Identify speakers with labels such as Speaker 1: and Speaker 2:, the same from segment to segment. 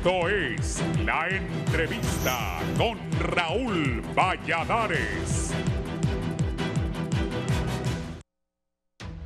Speaker 1: Esto es La Entrevista con Raúl Valladares.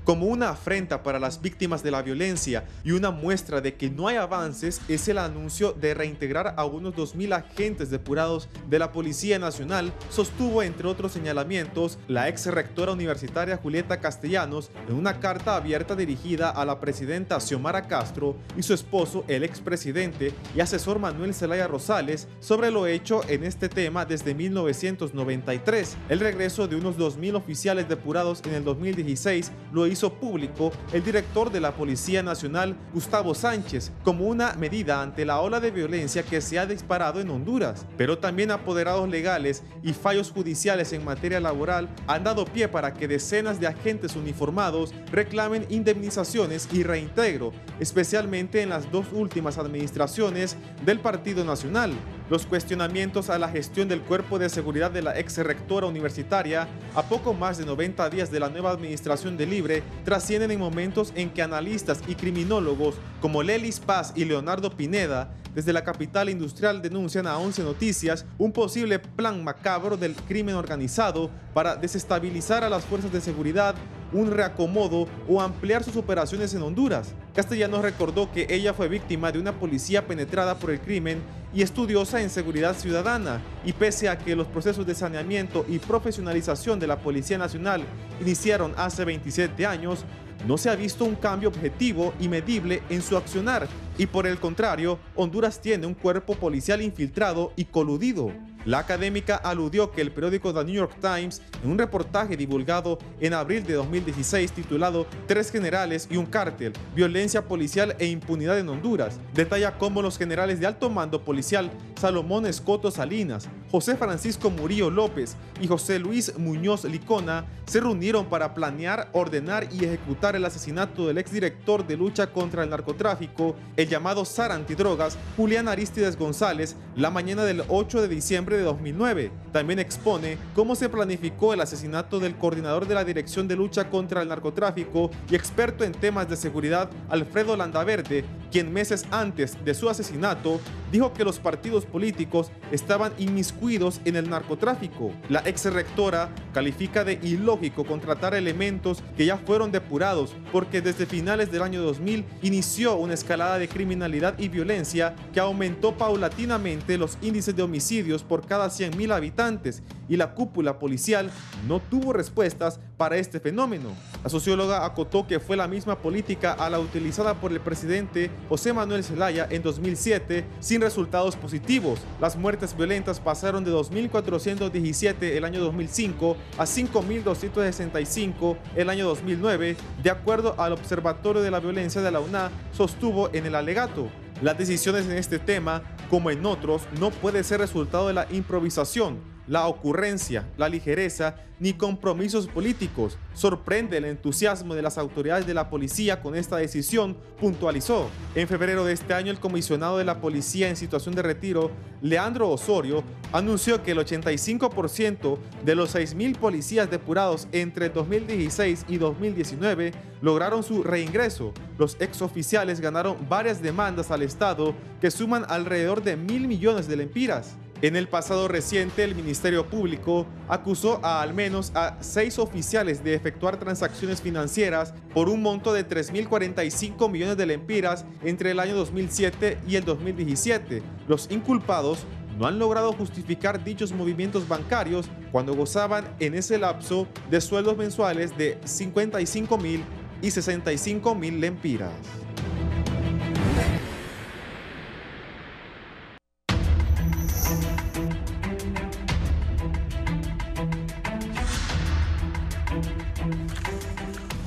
Speaker 2: Como una afrenta para las víctimas de la violencia y una muestra de que no hay avances es el anuncio de reintegrar a unos 2.000 agentes depurados de la Policía Nacional, sostuvo entre otros señalamientos la ex rectora universitaria Julieta Castellanos en una carta abierta dirigida a la presidenta Xiomara Castro y su esposo, el expresidente y asesor Manuel Zelaya Rosales, sobre lo hecho en este tema desde 1993. El regreso de unos 2.000 oficiales depurados en el 2016 lo hizo público el director de la Policía Nacional, Gustavo Sánchez, como una medida ante la ola de violencia que se ha disparado en Honduras. Pero también apoderados legales y fallos judiciales en materia laboral han dado pie para que decenas de agentes uniformados reclamen indemnizaciones y reintegro, especialmente en las dos últimas administraciones del Partido Nacional. Los cuestionamientos a la gestión del cuerpo de seguridad de la ex rectora universitaria, a poco más de 90 días de la nueva administración de Libre, trascienden en momentos en que analistas y criminólogos como Lelis Paz y Leonardo Pineda, desde la capital industrial, denuncian a 11 Noticias un posible plan macabro del crimen organizado para desestabilizar a las fuerzas de seguridad, un reacomodo o ampliar sus operaciones en Honduras. Castellanos recordó que ella fue víctima de una policía penetrada por el crimen y estudiosa en seguridad ciudadana, y pese a que los procesos de saneamiento y profesionalización de la Policía Nacional iniciaron hace 27 años, no se ha visto un cambio objetivo y medible en su accionar, y por el contrario, Honduras tiene un cuerpo policial infiltrado y coludido. La académica aludió que el periódico The New York Times, en un reportaje divulgado en abril de 2016 titulado "Tres generales y un cártel, violencia policial e impunidad en Honduras", detalla cómo los generales de alto mando policial Salomón Escoto Salinas, José Francisco Murillo López y José Luis Muñoz Licona se reunieron para planear, ordenar y ejecutar el asesinato del exdirector de lucha contra el narcotráfico, el llamado SAR Antidrogas, Julián Aristides González, la mañana del 8 de diciembre de 2009. También expone cómo se planificó el asesinato del coordinador de la Dirección de Lucha contra el Narcotráfico y experto en temas de seguridad, Alfredo Landaverde, quien meses antes de su asesinato dijo que los partidos políticos estaban inmiscuidos en el narcotráfico. La ex rectora califica de ilógico contratar elementos que ya fueron depurados, porque desde finales del año 2000 inició una escalada de criminalidad y violencia que aumentó paulatinamente los índices de homicidios por cada 100.000 habitantes, y la cúpula policial no tuvo respuestas para este fenómeno. La socióloga acotó que fue la misma política a la utilizada por el presidente José Manuel Zelaya en 2007 sin resultados positivos. Las muertes violentas pasaron de 2.417 el año 2005 a 5.265 el año 2009, de acuerdo al Observatorio de la Violencia de la UNA, sostuvo en el alegato. Las decisiones en este tema, como en otros, no puede ser resultado de la improvisación, la ocurrencia, la ligereza ni compromisos políticos. Sorprende el entusiasmo de las autoridades de la policía con esta decisión, puntualizó. En febrero de este año, el comisionado de la policía en situación de retiro, Leandro Osorio, anunció que el 85% de los 6.000 policías depurados entre 2016 y 2019 lograron su reingreso. Los exoficiales ganaron varias demandas al Estado que suman alrededor de 1.000 millones de lempiras. En el pasado reciente, el Ministerio Público acusó a al menos a 6 oficiales de efectuar transacciones financieras por un monto de 3.045 millones de lempiras entre el año 2007 y el 2017. Los inculpados no han logrado justificar dichos movimientos bancarios cuando gozaban en ese lapso de sueldos mensuales de 55.000 y 65.000 lempiras.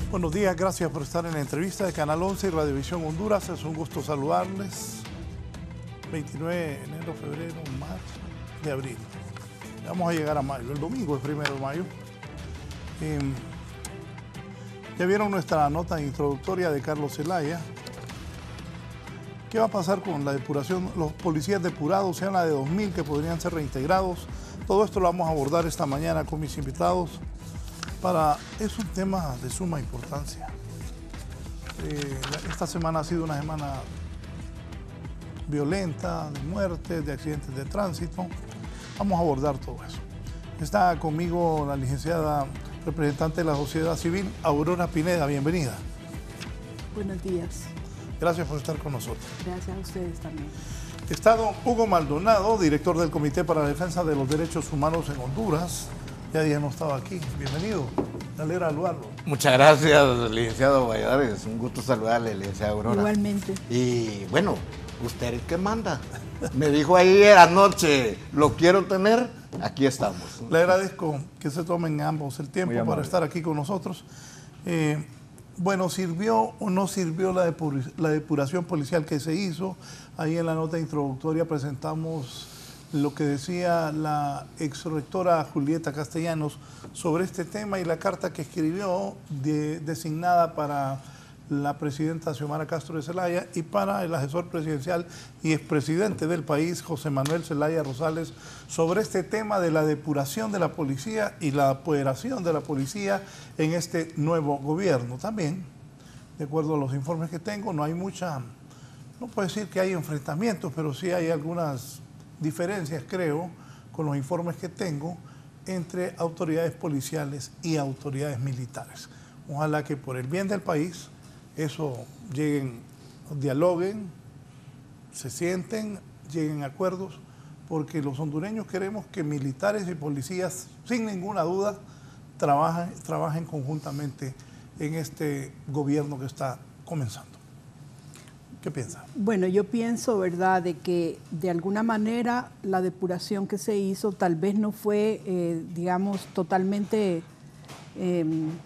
Speaker 3: Buenos días, gracias por estar en la entrevista de Canal 11 y Radiovisión Honduras. Es un gusto saludarles. 29 de enero, febrero, marzo, de abril. Vamos a llegar a mayo. El domingo es 1 de mayo. Ya vieron nuestra nota introductoria de Carlos Zelaya. ¿Qué va a pasar con la depuración? Los policías depurados, se habla de 2.000 que podrían ser reintegrados. Todo esto lo vamos a abordar esta mañana con mis invitados. Es un tema de suma importancia. Esta semana ha sido una semana violenta, de muertes, de accidentes de tránsito. Vamos a abordar todo eso. Está conmigo la licenciada representante de la sociedad civil, Aurora Pineda. Bienvenida.
Speaker 4: Buenos días.
Speaker 3: Gracias por estar con nosotros.
Speaker 4: Gracias a ustedes también.
Speaker 3: Está don Hugo Maldonado, director del Comité para la Defensa de los Derechos Humanos en Honduras. Ya no estaba aquí. Bienvenido. Me alegra saludarlo.
Speaker 5: Muchas gracias, licenciado Valladares. Un gusto saludarle, licenciada Aurora.
Speaker 4: Igualmente.
Speaker 5: Y bueno, ¿usted qué manda? Me dijo ahí anoche, lo quiero tener, aquí estamos.
Speaker 3: Le agradezco que se tomen ambos el tiempo para estar aquí con nosotros. Bueno, ¿sirvió o no sirvió la depuración policial que se hizo? Ahí en la nota introductoria presentamos lo que decía la exrectora Julieta Castellanos sobre este tema y la carta que escribió designada para la presidenta Xiomara Castro de Zelaya y para el asesor presidencial y expresidente del país, José Manuel Zelaya Rosales, sobre este tema de la depuración de la policía y la apoderación de la policía en este nuevo gobierno. También, de acuerdo a los informes que tengo, no hay mucha, no puedo decir que hay enfrentamientos, pero sí hay algunas diferencias, creo, con los informes que tengo entre autoridades policiales y autoridades militares. Ojalá que por el bien del país eso dialoguen, se sienten, lleguen a acuerdos, porque los hondureños queremos que militares y policías, sin ninguna duda, trabajen conjuntamente en este gobierno que está comenzando. ¿Qué piensa?
Speaker 4: Bueno, yo pienso, ¿verdad?, de que de alguna manera la depuración que se hizo tal vez no fue, digamos, totalmente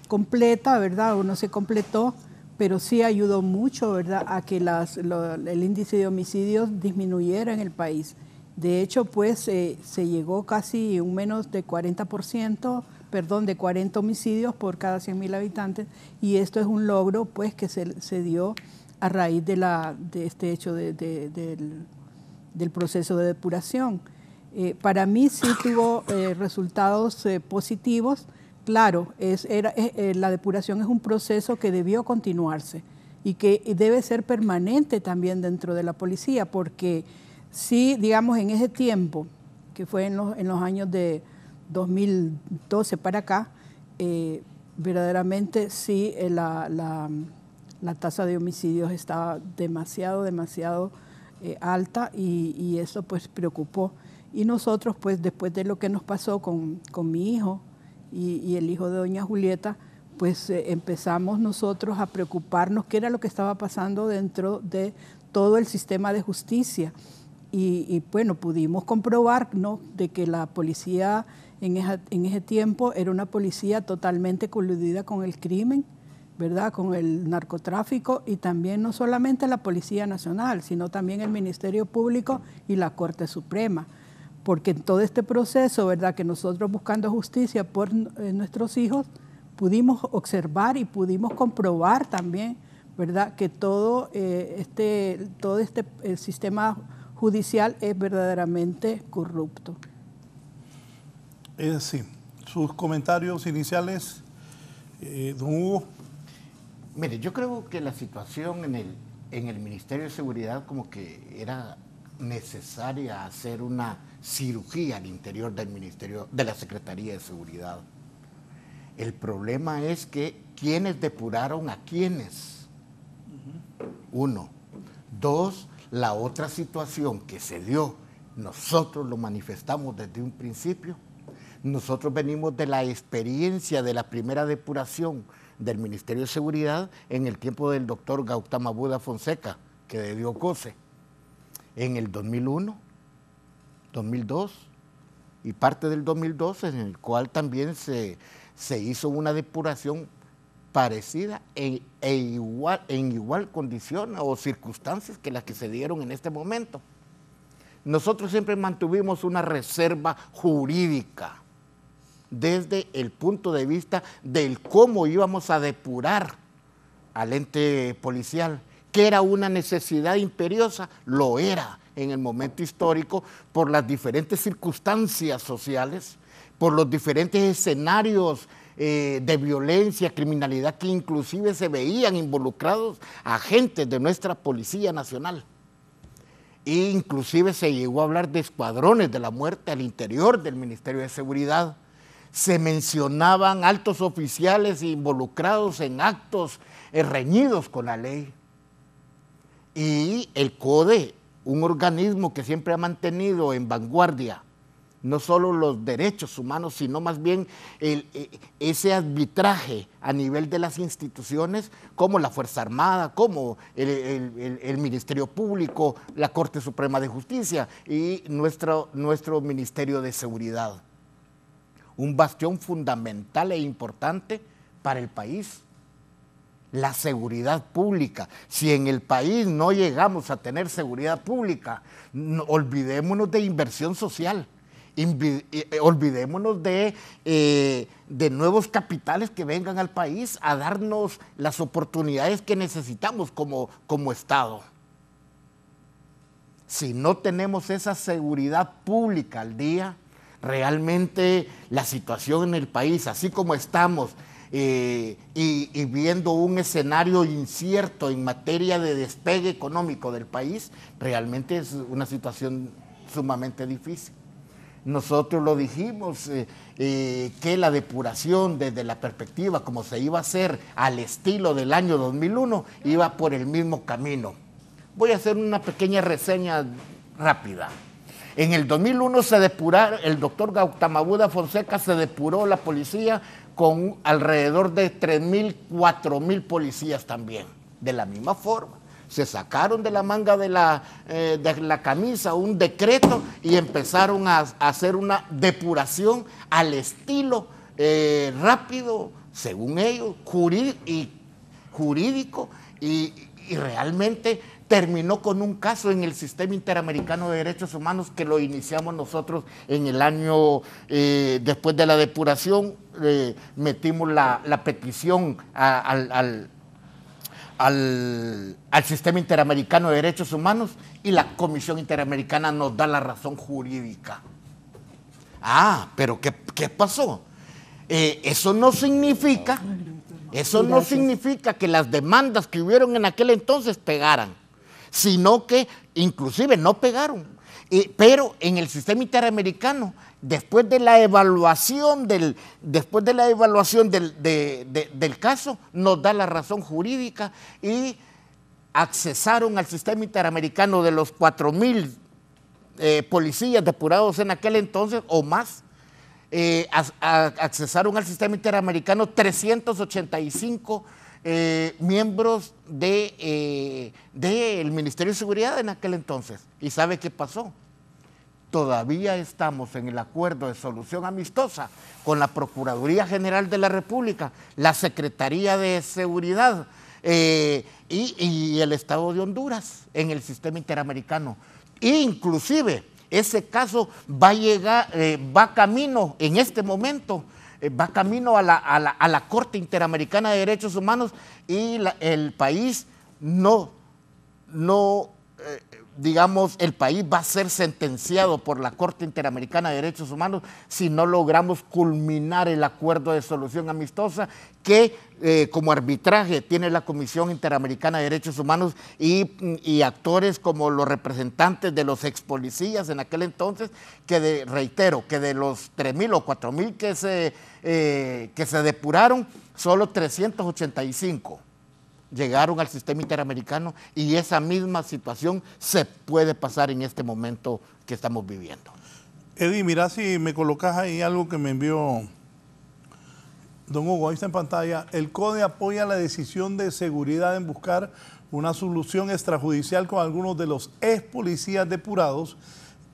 Speaker 4: completa, ¿verdad?, o no se completó, pero sí ayudó mucho, ¿verdad?, a que el índice de homicidios disminuyera en el país. De hecho, pues se llegó casi un menos de 40%, de 40 homicidios por cada 100.000 habitantes, y esto es un logro, pues, que se dio a raíz de este hecho del proceso de depuración. Para mí sí tuvo resultados positivos. Claro, la depuración es un proceso que debió continuarse y que debe ser permanente también dentro de la policía, porque sí, digamos, en ese tiempo, que fue en los años de 2012 para acá, verdaderamente sí la tasa de homicidios estaba demasiado alta y eso pues preocupó. Y nosotros pues después de lo que nos pasó con mi hijo y el hijo de doña Julieta, pues empezamos nosotros a preocuparnos qué era lo que estaba pasando dentro de todo el sistema de justicia. Y bueno, pudimos comprobar, ¿no?, de que la policía en ese tiempo era una policía totalmente coludida con el crimen, ¿verdad?, con el narcotráfico, y también no solamente la Policía Nacional, sino también el Ministerio Público y la Corte Suprema. Porque en todo este proceso, ¿verdad?, que nosotros buscando justicia por nuestros hijos, pudimos observar y pudimos comprobar también, ¿verdad?, que todo este sistema judicial es verdaderamente corrupto.
Speaker 3: Sí, sus comentarios iniciales, don Hugo.
Speaker 5: Mire, yo creo que la situación en el Ministerio de Seguridad como que era necesaria hacer una cirugía al interior del Ministerio, de la Secretaría de Seguridad. El problema es que ¿quiénes depuraron a quiénes? Uno. Dos, la otra situación que se dio, nosotros lo manifestamos desde un principio. Nosotros venimos de la experiencia de la primera depuración del Ministerio de Seguridad en el tiempo del doctor Gautama Buda Fonseca, que debió COSE, en el 2001, 2002 y parte del 2012, en el cual también se hizo una depuración parecida en igual condición o circunstancias que las que se dieron en este momento. Nosotros siempre mantuvimos una reserva jurídica desde el punto de vista del cómo íbamos a depurar al ente policial, que era una necesidad imperiosa, lo era en el momento histórico por las diferentes circunstancias sociales, por los diferentes escenarios de violencia, criminalidad que inclusive se veían involucrados agentes de nuestra Policía Nacional. E inclusive se llegó a hablar de escuadrones de la muerte al interior del Ministerio de Seguridad. Se mencionaban altos oficiales involucrados en actos reñidos con la ley. Y el CODE, un organismo que siempre ha mantenido en vanguardia no solo los derechos humanos, sino más bien ese arbitraje a nivel de las instituciones, como la Fuerza Armada, como el Ministerio Público, la Corte Suprema de Justicia y nuestro Ministerio de Seguridad. Un bastión fundamental e importante para el país. La seguridad pública. Si en el país no llegamos a tener seguridad pública, olvidémonos de inversión social. Olvidémonos de nuevos capitales que vengan al país a darnos las oportunidades que necesitamos como Estado. Si no tenemos esa seguridad pública al día, realmente la situación en el país, así como estamos, y viendo un escenario incierto en materia de despegue económico del país, realmente es una situación sumamente difícil. Nosotros lo dijimos, que la depuración desde la perspectiva como se iba a hacer al estilo del año 2001, iba por el mismo camino. Voy a hacer una pequeña reseña rápida. En el 2001 el doctor Gautama Buda Fonseca se depuró la policía con alrededor de 3.000, 4.000 policías también. De la misma forma. Se sacaron de la manga de la camisa un decreto y empezaron a hacer una depuración al estilo rápido, según ellos, jurídico y realmente terminó con un caso en el Sistema Interamericano de Derechos Humanos que lo iniciamos nosotros en el año, después de la depuración, metimos la petición al Sistema Interamericano de Derechos Humanos y la Comisión Interamericana nos da la razón jurídica. Ah, pero ¿qué pasó? Eso no significa que las demandas que hubieron en aquel entonces pegaran, sino que inclusive no pegaron. Pero en el Sistema Interamericano, después de la evaluación del caso, nos da la razón jurídica y accesaron al Sistema Interamericano de los 4.000 policías depurados en aquel entonces o más. Accesaron al Sistema Interamericano 385 miembros del Ministerio de Seguridad en aquel entonces. ¿Y sabe qué pasó? Todavía estamos en el acuerdo de solución amistosa con la Procuraduría General de la República, la Secretaría de Seguridad y el Estado de Honduras en el Sistema Interamericano. Inclusive ese caso va camino en este momento, va camino a la Corte Interamericana de Derechos Humanos y el país el país va a ser sentenciado por la Corte Interamericana de Derechos Humanos si no logramos culminar el acuerdo de solución amistosa que como arbitraje tiene la Comisión Interamericana de Derechos Humanos y actores como los representantes de los ex policías en aquel entonces, reitero, que de los 3.000 o 4.000 que se depuraron, solo 385 llegaron al Sistema Interamericano y esa misma situación se puede pasar en este momento que estamos viviendo.
Speaker 3: Eddie, mira si me colocas ahí algo que me envió don Hugo, ahí está en pantalla. El CODE apoya la decisión de seguridad en buscar una solución extrajudicial con algunos de los ex policías depurados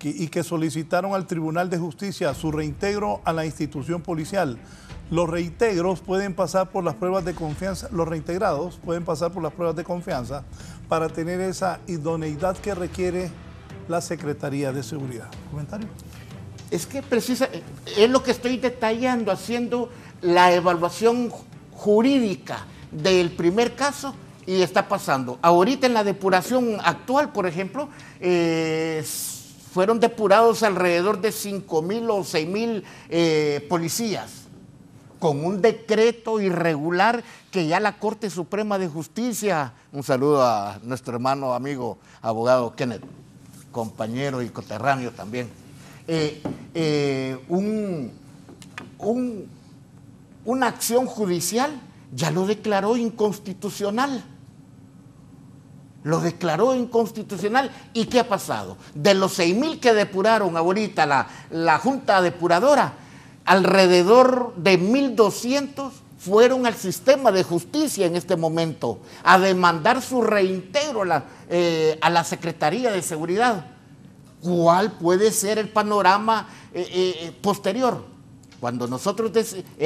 Speaker 3: y que solicitaron al Tribunal de Justicia su reintegro a la institución policial. Los reintegros pueden pasar por las pruebas de confianza, los reintegrados pueden pasar por las pruebas de confianza para tener esa idoneidad que requiere la Secretaría de Seguridad. ¿Comentario?
Speaker 5: Es que es lo que estoy detallando, haciendo la evaluación jurídica del primer caso y está pasando. Ahorita en la depuración actual, por ejemplo, fueron depurados alrededor de 5.000 o 6.000 policías, con un decreto irregular que ya la Corte Suprema de Justicia, un saludo a nuestro hermano, amigo, abogado Kenneth, compañero y coterráneo también. Una acción judicial ya lo declaró inconstitucional. Lo declaró inconstitucional. ¿Y qué ha pasado? De los 6,000 que depuraron ahorita la Junta Depuradora, alrededor de 1,200 fueron al sistema de justicia en este momento a demandar su reintegro a la Secretaría de Seguridad. ¿Cuál puede ser el panorama posterior? Cuando nosotros,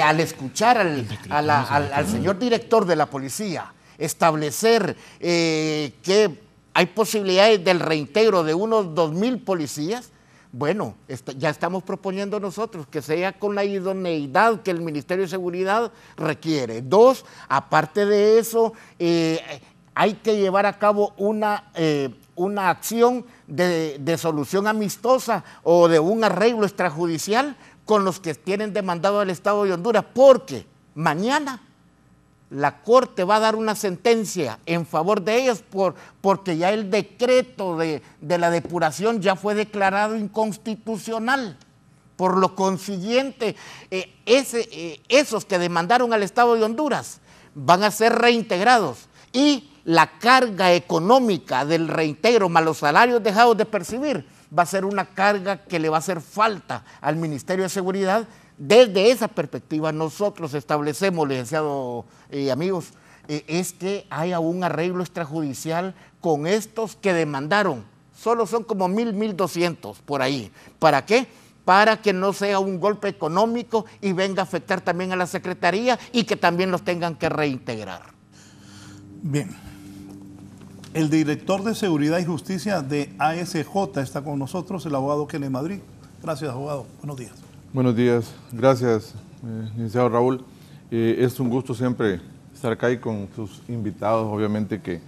Speaker 5: al escuchar al señor director de la policía establecer que hay posibilidades del reintegro de unos 2,000 policías, bueno, ya estamos proponiendo nosotros que sea con la idoneidad que el Ministerio de Seguridad requiere. 2, aparte de eso, hay que llevar a cabo una acción de solución amistosa o de un arreglo extrajudicial con los que tienen demandado al Estado de Honduras, porque mañana la Corte va a dar una sentencia en favor de ellos porque ya el decreto de la depuración ya fue declarado inconstitucional. Por lo consiguiente, esos que demandaron al Estado de Honduras van a ser reintegrados y la carga económica del reintegro más los salarios dejados de percibir va a ser una carga que le va a hacer falta al Ministerio de Seguridad. Desde esa perspectiva nosotros establecemos, licenciado amigos, es que haya un arreglo extrajudicial con estos que demandaron. Solo son como 1,000, 1,200 por ahí. ¿Para qué? Para que no sea un golpe económico y venga a afectar también a la Secretaría y que también los tengan que reintegrar.
Speaker 3: Bien. El director de Seguridad y Justicia de ASJ está con nosotros, el abogado Kenneth Madrid. Gracias, abogado. Buenos días.
Speaker 6: Buenos días. Gracias, licenciado Raúl. Es un gusto siempre estar acá y con sus invitados. Obviamente que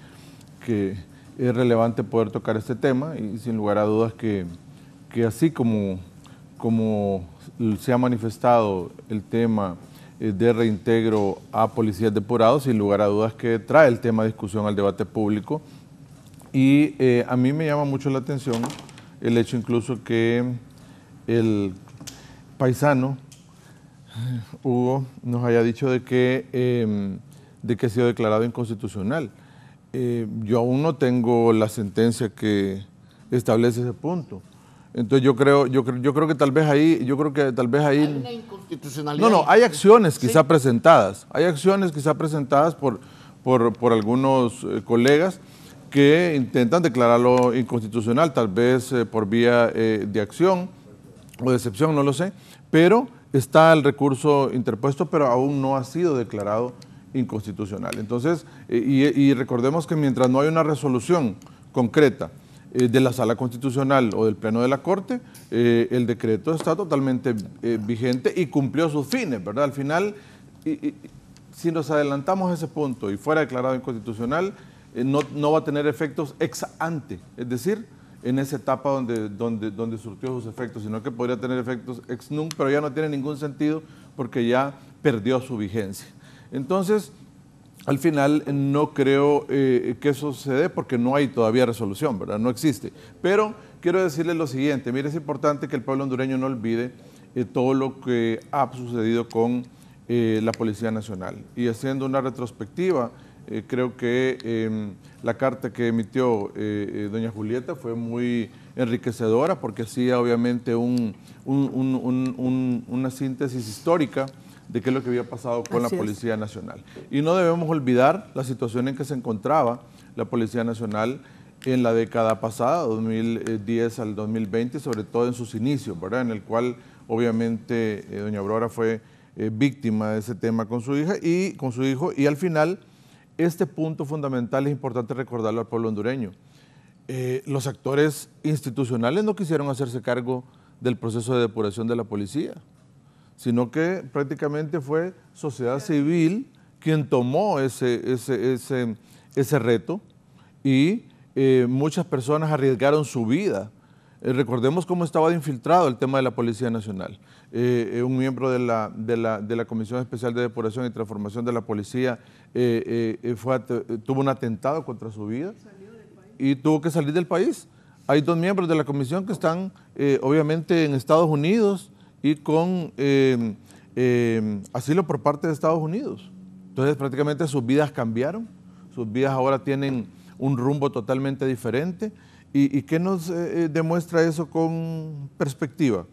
Speaker 6: es relevante poder tocar este tema y sin lugar a dudas que así como se ha manifestado el tema de reintegro a policías depurados, sin lugar a dudas que trae el tema de discusión al debate público. Y a mí me llama mucho la atención el hecho incluso que el paisano Hugo nos haya dicho de que ha sido declarado inconstitucional. Yo aún no tengo la sentencia que establece ese punto. Entonces yo creo que tal vez ahí, ¿Hay una inconstitucionalidad? No, hay acciones quizá presentadas. Hay acciones quizá presentadas por algunos colegas que intentan declararlo inconstitucional, tal vez por vía de acción o de excepción, no lo sé, pero está el recurso interpuesto, pero aún no ha sido declarado inconstitucional. Entonces, y recordemos que mientras no hay una resolución concreta de la Sala Constitucional o del Pleno de la Corte, el decreto está totalmente vigente y cumplió sus fines, ¿verdad? Al final, si nos adelantamos a ese punto y fuera declarado inconstitucional, no va a tener efectos ex ante, es decir, en esa etapa donde surtió sus efectos, sino que podría tener efectos ex nunc, pero ya no tiene ningún sentido porque ya perdió su vigencia. Entonces, al final no creo que eso se dé porque no hay todavía resolución, ¿verdad? No existe. Pero quiero decirles lo siguiente, mire, es importante que el pueblo hondureño no olvide todo lo que ha sucedido con la Policía Nacional. Y haciendo una retrospectiva, creo que la carta que emitió doña Julieta fue muy enriquecedora porque hacía obviamente una síntesis histórica de qué es lo que había pasado con la Policía Nacional. Y no debemos olvidar la situación en que se encontraba la Policía Nacional en la década pasada, 2010 al 2020, sobre todo en sus inicios, ¿verdad? En el cual obviamente doña Aurora fue víctima de ese tema con su hija y con su hijo, y al final este punto fundamental es importante recordarlo al pueblo hondureño. Los actores institucionales no quisieron hacerse cargo del proceso de depuración de la policía, sino que prácticamente fue sociedad civil quien tomó ese reto y muchas personas arriesgaron su vida. Recordemos cómo estaba infiltrado el tema de la Policía Nacional. Un miembro de la Comisión Especial de Depuración y Transformación de la Policía tuvo un atentado contra su vida y tuvo que salir del país hay 2 miembros de la comisión que están obviamente en Estados Unidos y con asilo por parte de Estados Unidos. Entonces prácticamente sus vidas cambiaron, sus vidas ahora tienen un rumbo totalmente diferente. ¿Y qué nos demuestra eso con perspectiva?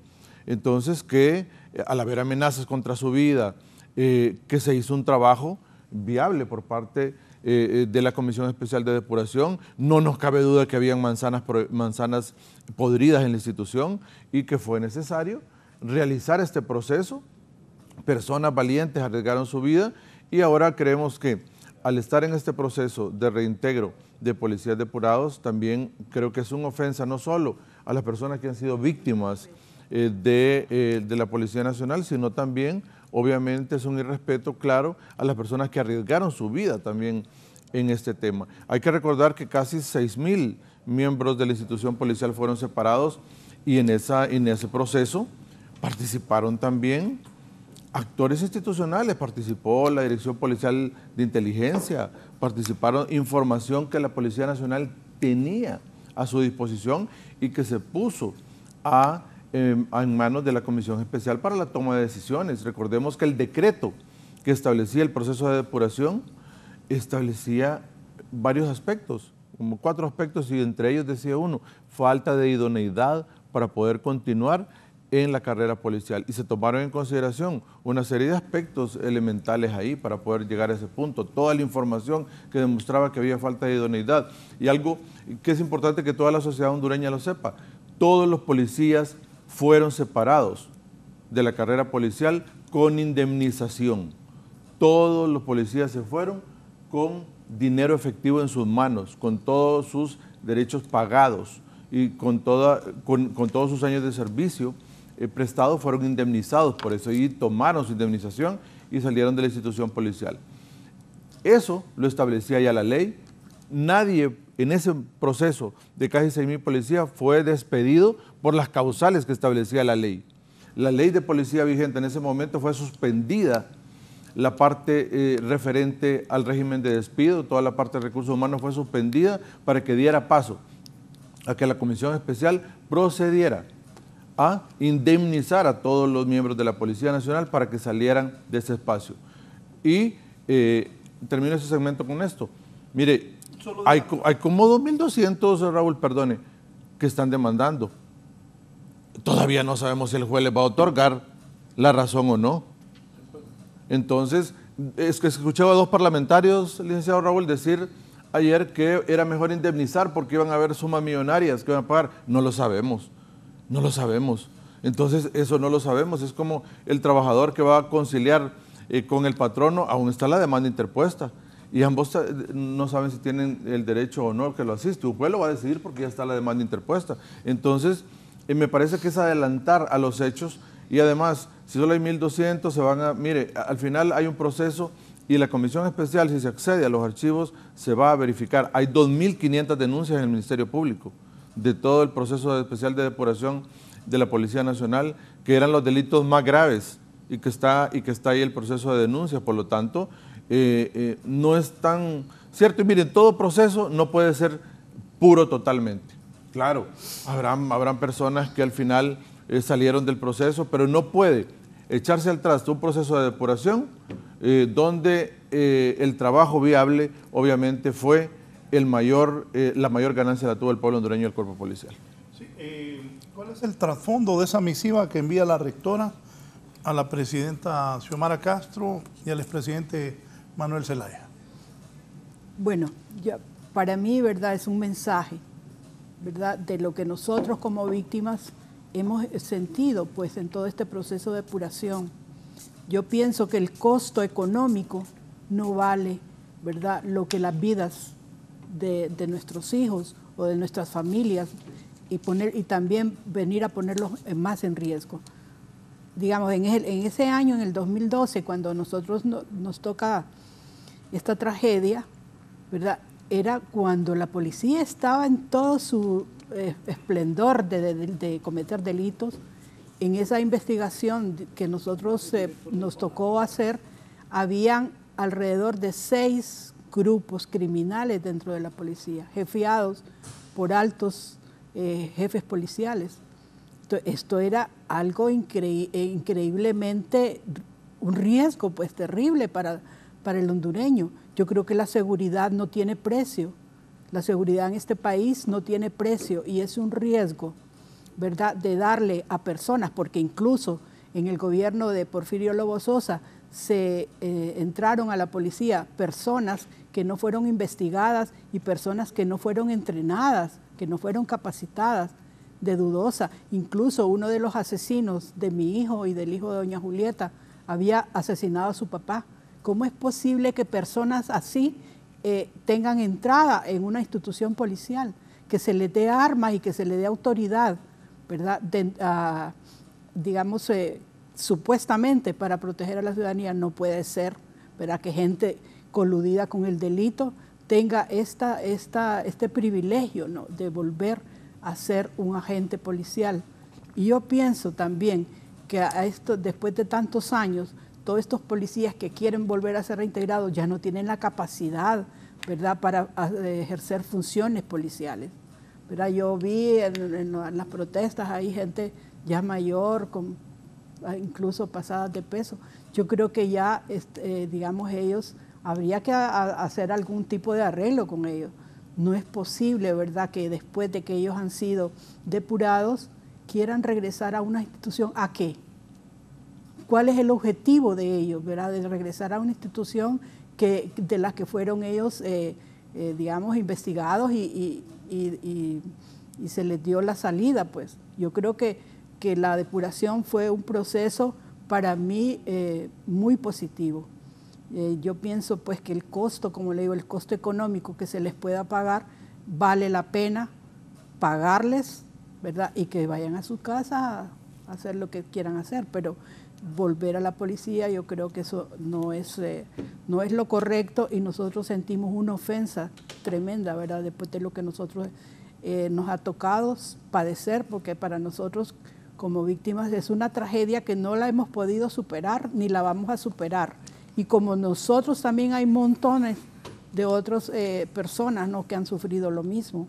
Speaker 6: Entonces que al haber amenazas contra su vida, que se hizo un trabajo viable por parte de la Comisión Especial de Depuración, no nos cabe duda que habían manzanas podridas en la institución y que fue necesario realizar este proceso. Personas valientes arriesgaron su vida y ahora creemos que al estar en este proceso de reintegro de policías depurados, también creo que es una ofensa no solo a las personas que han sido víctimas de la Policía Nacional, sino también, obviamente, es un irrespeto claro a las personas que arriesgaron su vida también en este tema. Hay que recordar que casi 6,000 miembros de la institución policial fueron separados y en ese proceso participaron también actores institucionales, participó la Dirección Policial de Inteligencia, participaron información que la Policía Nacional tenía a su disposición y que se puso en manos de la Comisión Especial para la toma de decisiones. Recordemos que el decreto que establecía el proceso de depuración establecía varios aspectos, como 4 aspectos, y entre ellos decía uno, falta de idoneidad para poder continuar en la carrera policial, y se tomaron en consideración una serie de aspectos elementales ahí para poder llegar a ese punto, toda la información que demostraba que había falta de idoneidad. Y algo que es importante que toda la sociedad hondureña lo sepa, todos los policías fueron separados de la carrera policial con indemnización. Todos los policías se fueron con dinero efectivo en sus manos, con todos sus derechos pagados y con todos sus años de servicio prestados, fueron indemnizados por eso y tomaron su indemnización y salieron de la institución policial. Eso lo establecía ya la ley. Nadie en ese proceso de casi 6,000 policías fue despedido por las causales que establecía la ley. La ley de policía vigente en ese momento fue suspendida, la parte referente al régimen de despido, toda la parte de recursos humanos fue suspendida para que diera paso a que la Comisión Especial procediera a indemnizar a todos los miembros de la Policía Nacional para que salieran de ese espacio. Y termino ese segmento con esto. Mire, hay como 2,200, Raúl, perdone, que están demandando. Todavía no sabemos si el juez les va a otorgar la razón o no. Entonces, es que escuchaba a 2 parlamentarios, licenciado Raúl, decir ayer que era mejor indemnizar porque iban a haber sumas millonarias que iban a pagar. No lo sabemos, no lo sabemos. Entonces, eso no lo sabemos. Es como el trabajador que va a conciliar con el patrono, aún está la demanda interpuesta. Y ambos no saben si tienen el derecho o no que lo asiste. Un juez lo va a decidir porque ya está la demanda interpuesta. Entonces, me parece que es adelantar a los hechos y además, si solo hay 1,200, se van a... Mire, al final hay un proceso y la Comisión Especial, si se accede a los archivos, se va a verificar. Hay 2,500 denuncias en el Ministerio Público de todo el proceso especial de depuración de la Policía Nacional, que eran los delitos más graves y que está ahí el proceso de denuncia. Por lo tanto, no es tan cierto. Y miren, todo proceso no puede ser puro totalmente. Claro, habrán personas que al final salieron del proceso, pero no puede echarse al traste un proceso de depuración donde el trabajo viable obviamente fue la mayor ganancia la tuvo el pueblo hondureño y el cuerpo policial.
Speaker 3: Sí, ¿cuál es el trasfondo de esa misiva que envía la rectora a la presidenta Xiomara Castro y al expresidente Manuel Zelaya?
Speaker 4: Bueno, para mí, ¿verdad?, es un mensaje, ¿verdad?, de lo que nosotros como víctimas hemos sentido pues en todo este proceso de depuración. Yo pienso que el costo económico no vale, ¿verdad?, lo que las vidas de nuestros hijos o de nuestras familias y también venir a ponerlos más en riesgo. Digamos, en ese año, en el 2012, cuando nosotros nos toca esta tragedia, ¿verdad?, era cuando la policía estaba en todo su esplendor de cometer delitos. En esa investigación que nosotros nos tocó hacer, habían alrededor de 6 grupos criminales dentro de la policía, jefiados por altos jefes policiales. Esto era algo increíblemente, un riesgo pues terrible para el hondureño. Yo creo que la seguridad no tiene precio. La seguridad en este país no tiene precio y es un riesgo, ¿verdad?, de darle a personas, porque incluso en el gobierno de Porfirio Lobo Sosa se entraron a la policía personas que no fueron investigadas y personas que no fueron entrenadas, que no fueron capacitadas, de dudosa. Incluso uno de los asesinos de mi hijo y del hijo de doña Julieta había asesinado a su papá. ¿Cómo es posible que personas así tengan entrada en una institución policial? Que se les dé armas y que se les dé autoridad, ¿verdad?, digamos, supuestamente para proteger a la ciudadanía. No puede ser, ¿verdad?, que gente coludida con el delito tenga este privilegio, ¿no?, de volver a ser un agente policial. Y yo pienso también que después de tantos años, todos estos policías que quieren volver a ser reintegrados ya no tienen la capacidad, ¿verdad?, para ejercer funciones policiales, ¿verdad? Yo vi en las protestas, hay gente ya mayor, incluso pasadas de peso. Yo creo que ya, digamos, ellos, habría que hacer algún tipo de arreglo con ellos. No es posible, ¿verdad?, que después de que ellos han sido depurados, quieran regresar a una institución. ¿A qué? ¿Cuál es el objetivo de ellos, ¿verdad?, de regresar a una institución de la que fueron ellos, digamos, investigados y se les dio la salida? Pues yo creo que la depuración fue un proceso para mí muy positivo. Yo pienso pues que el costo, como le digo, el costo económico que se les pueda pagar, vale la pena pagarles, ¿verdad?, y que vayan a su casa a hacer lo que quieran hacer, pero volver a la policía, yo creo que eso no es lo correcto, y nosotros sentimos una ofensa tremenda, ¿verdad?, después de lo que nosotros nos ha tocado padecer, porque para nosotros como víctimas es una tragedia que no la hemos podido superar ni la vamos a superar. Y como nosotros también hay montones de otras personas, ¿no?, que han sufrido lo mismo,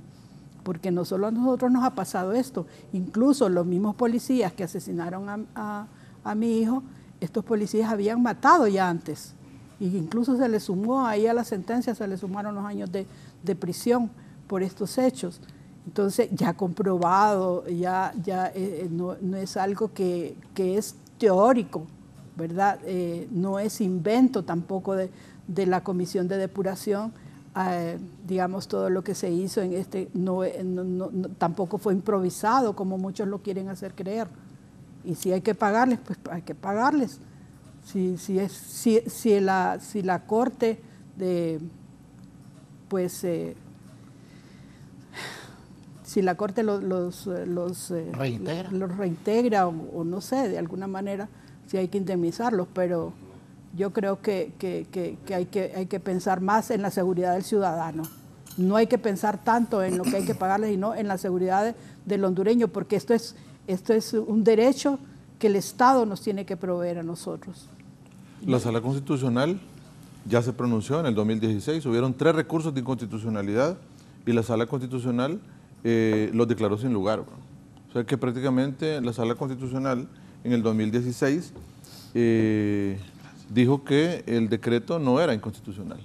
Speaker 4: porque no solo a nosotros nos ha pasado esto, incluso los mismos policías que asesinaron a mi hijo, estos policías habían matado ya antes, y incluso se les sumó ahí a la sentencia, se les sumaron los años de prisión por estos hechos. Entonces ya comprobado, no es algo que es teórico, ¿verdad? No es invento tampoco de la comisión de depuración. Digamos, todo lo que se hizo en tampoco fue improvisado como muchos lo quieren hacer creer. Y si hay que pagarles, pues hay que pagarles. Si la Corte si la Corte los reintegra o no sé, de alguna manera, si hay que indemnizarlos, pero yo creo que hay que pensar más en la seguridad del ciudadano. No hay que pensar tanto en lo que hay que pagarles, sino en la seguridad del hondureño, porque esto es un derecho que el Estado nos tiene que proveer a nosotros.
Speaker 6: La Sala Constitucional ya se pronunció en el 2016, hubieron 3 recursos de inconstitucionalidad y la Sala Constitucional los declaró sin lugar. O sea que prácticamente la Sala Constitucional en el 2016 dijo que el decreto no era inconstitucional.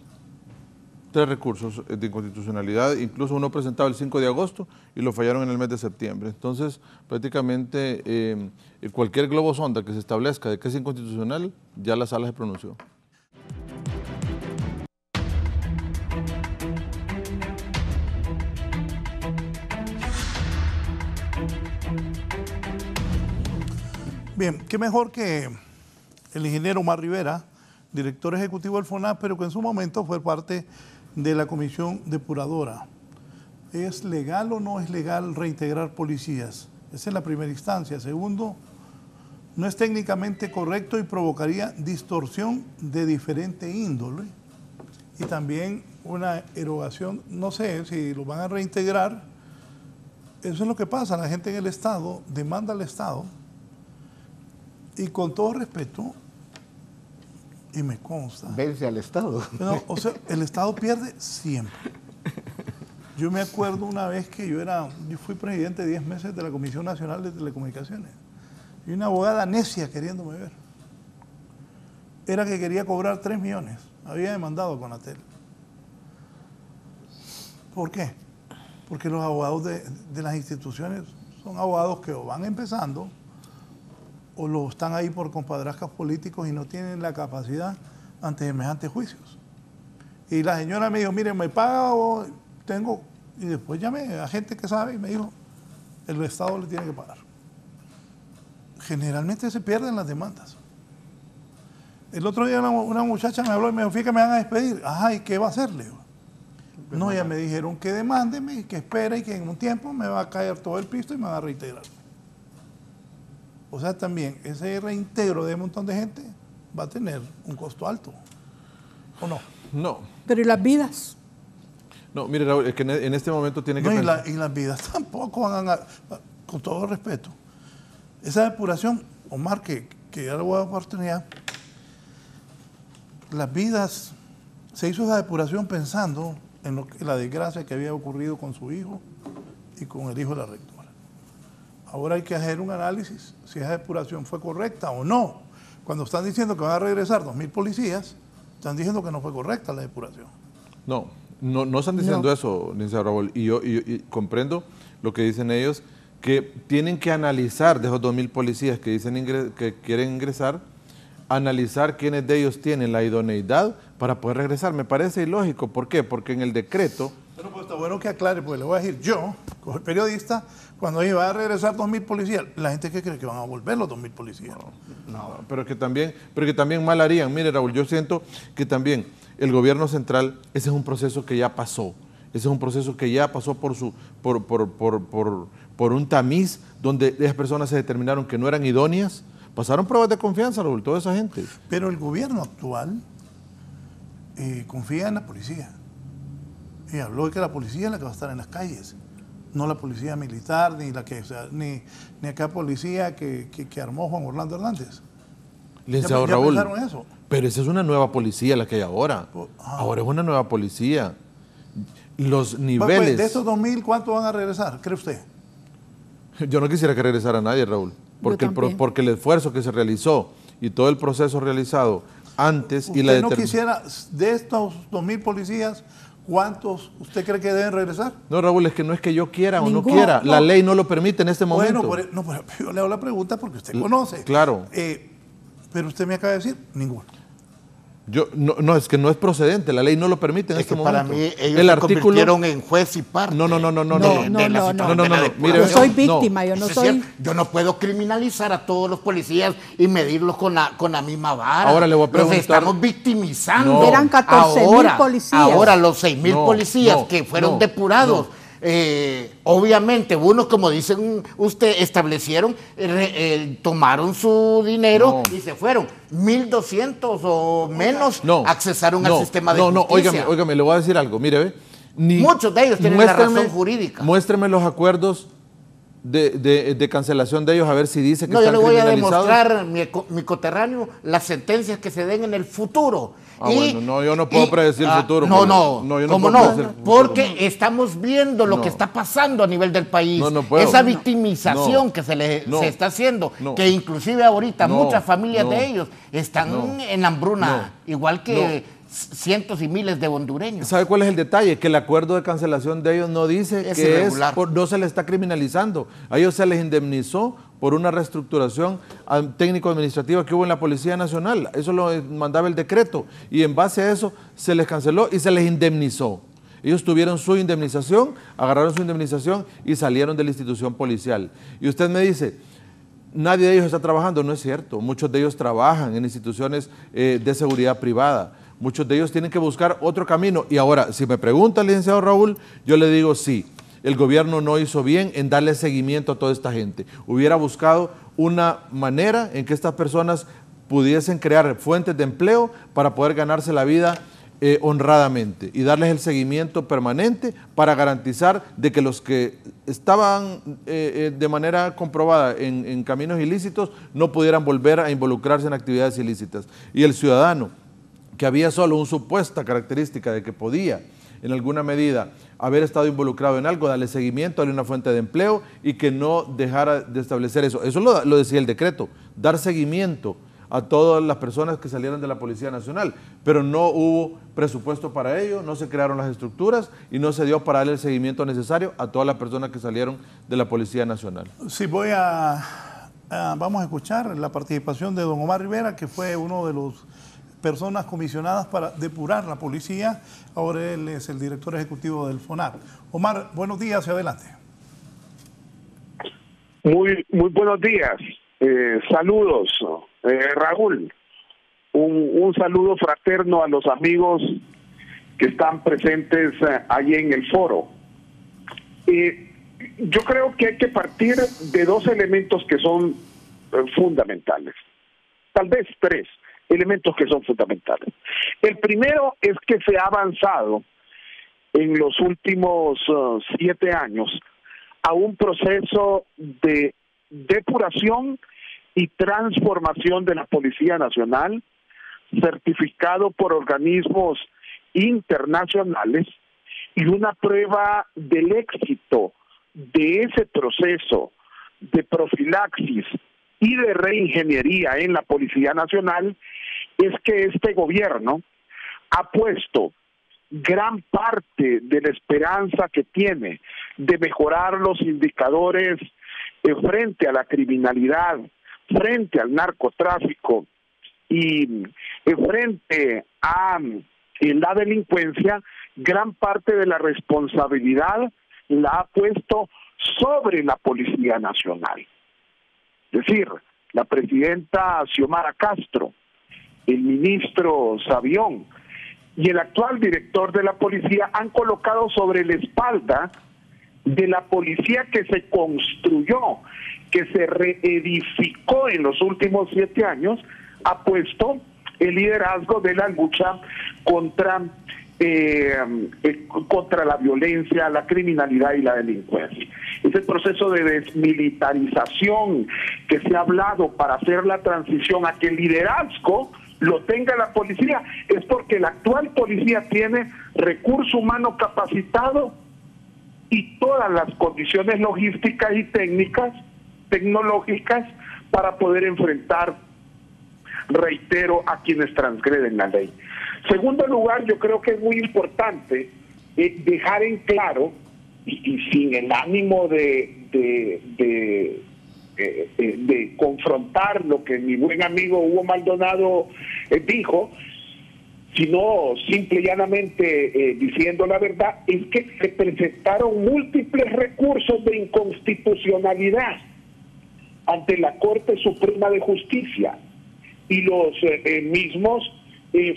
Speaker 6: 3 recursos de inconstitucionalidad, incluso uno presentado el 5 de agosto y lo fallaron en el mes de septiembre. Entonces, prácticamente cualquier globo sonda que se establezca de que es inconstitucional, ya la sala se pronunció.
Speaker 3: Bien, qué mejor que el ingeniero Omar Rivera, director ejecutivo del FONAP, pero que en su momento fue parte de la comisión depuradora. ¿Es legal o no es legal reintegrar policías? Esa es la primera instancia. Segundo, no es técnicamente correcto y provocaría distorsión de diferente índole. Y también una erogación, no sé si lo van a reintegrar. Eso es lo que pasa, la gente en el Estado demanda al Estado, y con todo respeto, y me consta.
Speaker 5: Vence al Estado.
Speaker 3: No, o sea, el Estado pierde siempre. Yo me acuerdo una vez que yo fui presidente 10 meses de la Comisión Nacional de Telecomunicaciones. Y una abogada necia queriéndome ver. Era que quería cobrar 3 millones. Había demandado a Conatel. ¿Por qué? Porque los abogados de las instituciones son abogados que o van empezando o lo están ahí por compadrascas políticos y no tienen la capacidad ante semejantes juicios. Y la señora me dijo, mire, me paga o tengo... Y después llamé a gente que sabe y me dijo, el Estado le tiene que pagar. Generalmente se pierden las demandas. El otro día una muchacha me habló y me dijo, fíjate que me van a despedir. Ajá, ¿y qué va a hacerle? No, ya me dijeron que demándeme, que espere y que en un tiempo me va a caer todo el piso y me va a reintegrar. O sea, también ese reintegro de un montón de gente va a tener un costo alto. ¿O no?
Speaker 6: No.
Speaker 4: Pero ¿y las vidas?
Speaker 6: No, mire, Raúl, es que en este momento tiene que
Speaker 3: No,
Speaker 6: pensar...
Speaker 3: y las vidas tampoco van a... Con todo respeto. Esa depuración, Omar, que ya le voy a dar oportunidad, las vidas, se hizo esa depuración pensando en la desgracia que había ocurrido con su hijo y con el hijo de la rectora. Ahora hay que hacer un análisis si esa depuración fue correcta o no. Cuando están diciendo que van a regresar 2.000 policías, están diciendo que no fue correcta la depuración.
Speaker 6: No están diciendo eso, licenciado Raúl, y yo comprendo lo que dicen ellos, que tienen que analizar de esos 2.000 policías que dicen que quieren ingresar, analizar quiénes de ellos tienen la idoneidad para poder regresar. Me parece ilógico. ¿Por qué? Porque en el decreto...
Speaker 3: Pero pues está bueno que aclare, porque le voy a decir, yo, como periodista, cuando iba a regresar 2.000 policías, la gente que cree que van a volver los 2.000 policías.
Speaker 6: No, pero que también mal harían. Mire, Raúl, yo siento que también el gobierno central, ese es un proceso que ya pasó. Ese es un proceso que ya pasó por un tamiz donde esas personas se determinaron que no eran idóneas. Pasaron pruebas de confianza, Raúl, toda esa gente.
Speaker 3: Pero el gobierno actual confía en la policía. Y habló de que la policía es la que va a estar en las calles, no la policía militar, ni aquella policía que armó Juan Orlando Hernández.
Speaker 6: Licenciado
Speaker 3: ¿Ya
Speaker 6: Raúl,
Speaker 3: pensaron eso?
Speaker 6: pero esa es una nueva policía la que hay ahora. Ahora es una nueva policía. Los niveles...
Speaker 3: Pues, de estos 2.000, ¿cuántos van a regresar, cree usted?
Speaker 6: Yo no quisiera que regresara nadie, Raúl, porque el esfuerzo que se realizó y todo el proceso realizado antes y la
Speaker 3: ¿Usted no quisiera, de estos 2.000 policías, cuántos usted cree que deben regresar?
Speaker 6: No, Raúl, es que no es que yo quiera o no
Speaker 4: Ninguno,
Speaker 6: quiera,
Speaker 4: no.
Speaker 6: La ley no lo permite en este momento.
Speaker 3: Bueno, pero yo le hago la pregunta porque usted conoce.
Speaker 6: Claro.
Speaker 3: Pero usted me acaba de decir, ninguno.
Speaker 6: No, es que no es procedente, la ley no lo permite en
Speaker 5: Es
Speaker 6: este
Speaker 5: que
Speaker 6: momento.
Speaker 5: para mí ellos se convirtieron en juez y parte.
Speaker 6: No.
Speaker 4: Yo soy víctima, yo no soy...
Speaker 5: Yo no puedo criminalizar a todos los policías y medirlos con la misma vara.
Speaker 6: Ahora le voy a preguntar...
Speaker 5: Los estamos victimizando.
Speaker 6: No.
Speaker 4: Eran 14.000 policías.
Speaker 5: Ahora los 6.000 policías
Speaker 6: no,
Speaker 5: que fueron
Speaker 6: no,
Speaker 5: depurados... obviamente, unos, como dicen usted, establecieron, tomaron su dinero y se fueron. 1.200 o menos accesaron al sistema de justicia.
Speaker 6: Óigame, le voy a decir algo. Mire,
Speaker 5: muchos de ellos tienen la razón jurídica.
Speaker 6: Muéstreme los acuerdos de cancelación de ellos, a ver si dice que
Speaker 5: yo
Speaker 6: están
Speaker 5: le voy a
Speaker 6: criminalizados.
Speaker 5: demostrar, mi coterráneo, las sentencias que se den en el futuro.
Speaker 6: Yo no puedo predecir el futuro.
Speaker 5: ¿Cómo no? Porque estamos viendo lo que está pasando a nivel del país. Esa victimización que se está haciendo, que inclusive ahorita muchas familias de ellos están en hambruna, igual que cientos y miles de hondureños.
Speaker 6: ¿Sabe cuál es el detalle? Que el acuerdo de cancelación de ellos no dice que no se les está criminalizando. A ellos se les indemnizó por una reestructuración técnico-administrativa que hubo en la Policía Nacional. Eso lo mandaba el decreto. Y en base a eso se les canceló y se les indemnizó. Ellos tuvieron su indemnización, agarraron su indemnización y salieron de la institución policial. Y usted me dice, nadie de ellos está trabajando. No es cierto. Muchos de ellos trabajan en instituciones de seguridad privada. Muchos de ellos tienen que buscar otro camino. Y ahora, si me pregunta el licenciado Raúl, yo le digo sí. El gobierno no hizo bien en darle seguimiento a toda esta gente. Hubiera buscado una manera en que estas personas pudiesen crear fuentes de empleo para poder ganarse la vida honradamente y darles el seguimiento permanente para garantizar de que los que estaban de manera comprobada en caminos ilícitos no pudieran volver a involucrarse en actividades ilícitas. Y el ciudadano, que había solo una supuesta característica de que podía en alguna medida haber estado involucrado en algo, darle seguimiento, darle una fuente de empleo y que no dejara de establecer eso. Eso lo decía el decreto, dar seguimiento a todas las personas que salieran de la Policía Nacional, pero no hubo presupuesto para ello, no se crearon las estructuras y no se dio para darle el seguimiento necesario a todas las personas que salieron de la Policía Nacional.
Speaker 3: Sí, vamos a escuchar la participación de don Omar Rivera, que fue uno de los personas comisionadas para depurar la policía. Ahora él es el director ejecutivo del FONAP. Omar, buenos días y adelante.
Speaker 7: Muy buenos días. Saludos, Raúl. Un saludo fraterno a los amigos que están presentes allí en el foro. Yo creo que hay que partir de dos elementos que son fundamentales. Tal vez tres elementos que son fundamentales. El primero es que se ha avanzado en los últimos 7 años a un proceso de depuración y transformación de la Policía Nacional, certificado por organismos internacionales, y una prueba del éxito de ese proceso de profilaxis y de reingeniería en la Policía Nacional es que este gobierno ha puesto gran parte de la esperanza que tiene de mejorar los indicadores frente a la criminalidad, frente al narcotráfico y frente a la delincuencia. Gran parte de la responsabilidad la ha puesto sobre la Policía Nacional. Es decir, la presidenta Xiomara Castro, el ministro Savión y el actual director de la policía han colocado sobre la espalda de la policía que se construyó, que se reedificó en los últimos 7 años, ha puesto el liderazgo de la lucha contra la violencia, la criminalidad y la delincuencia. Ese proceso de desmilitarización que se ha hablado para hacer la transición a que el liderazgo lo tenga la policía, es porque la actual policía tiene recurso humano capacitado y todas las condiciones logísticas y tecnológicas para poder enfrentar, reitero, a quienes transgreden la ley. Segundo lugar, yo creo que es muy importante dejar en claro, y sin el ánimo de confrontar lo que mi buen amigo Hugo Maldonado dijo, sino simple y llanamente diciendo la verdad, es que se presentaron múltiples recursos de inconstitucionalidad ante la Corte Suprema de Justicia y los mismos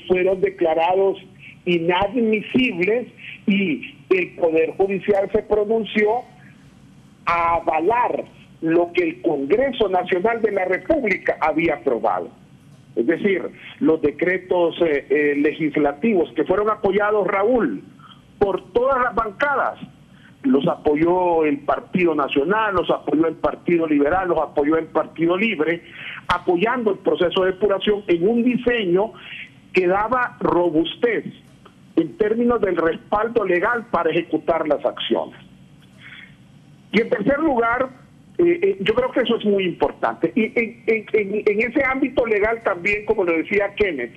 Speaker 7: fueron declarados inadmisibles y el Poder Judicial se pronunció a avalar lo que el Congreso Nacional de la República había aprobado. Es decir, los decretos legislativos que fueron apoyados, Raúl, por todas las bancadas. Los apoyó el Partido Nacional, los apoyó el Partido Liberal, los apoyó el Partido Libre, apoyando el proceso de depuración en un diseño que daba robustez en términos del respaldo legal para ejecutar las acciones. Y en tercer lugar, yo creo que eso es muy importante. Y en ese ámbito legal también, como lo decía Kenneth,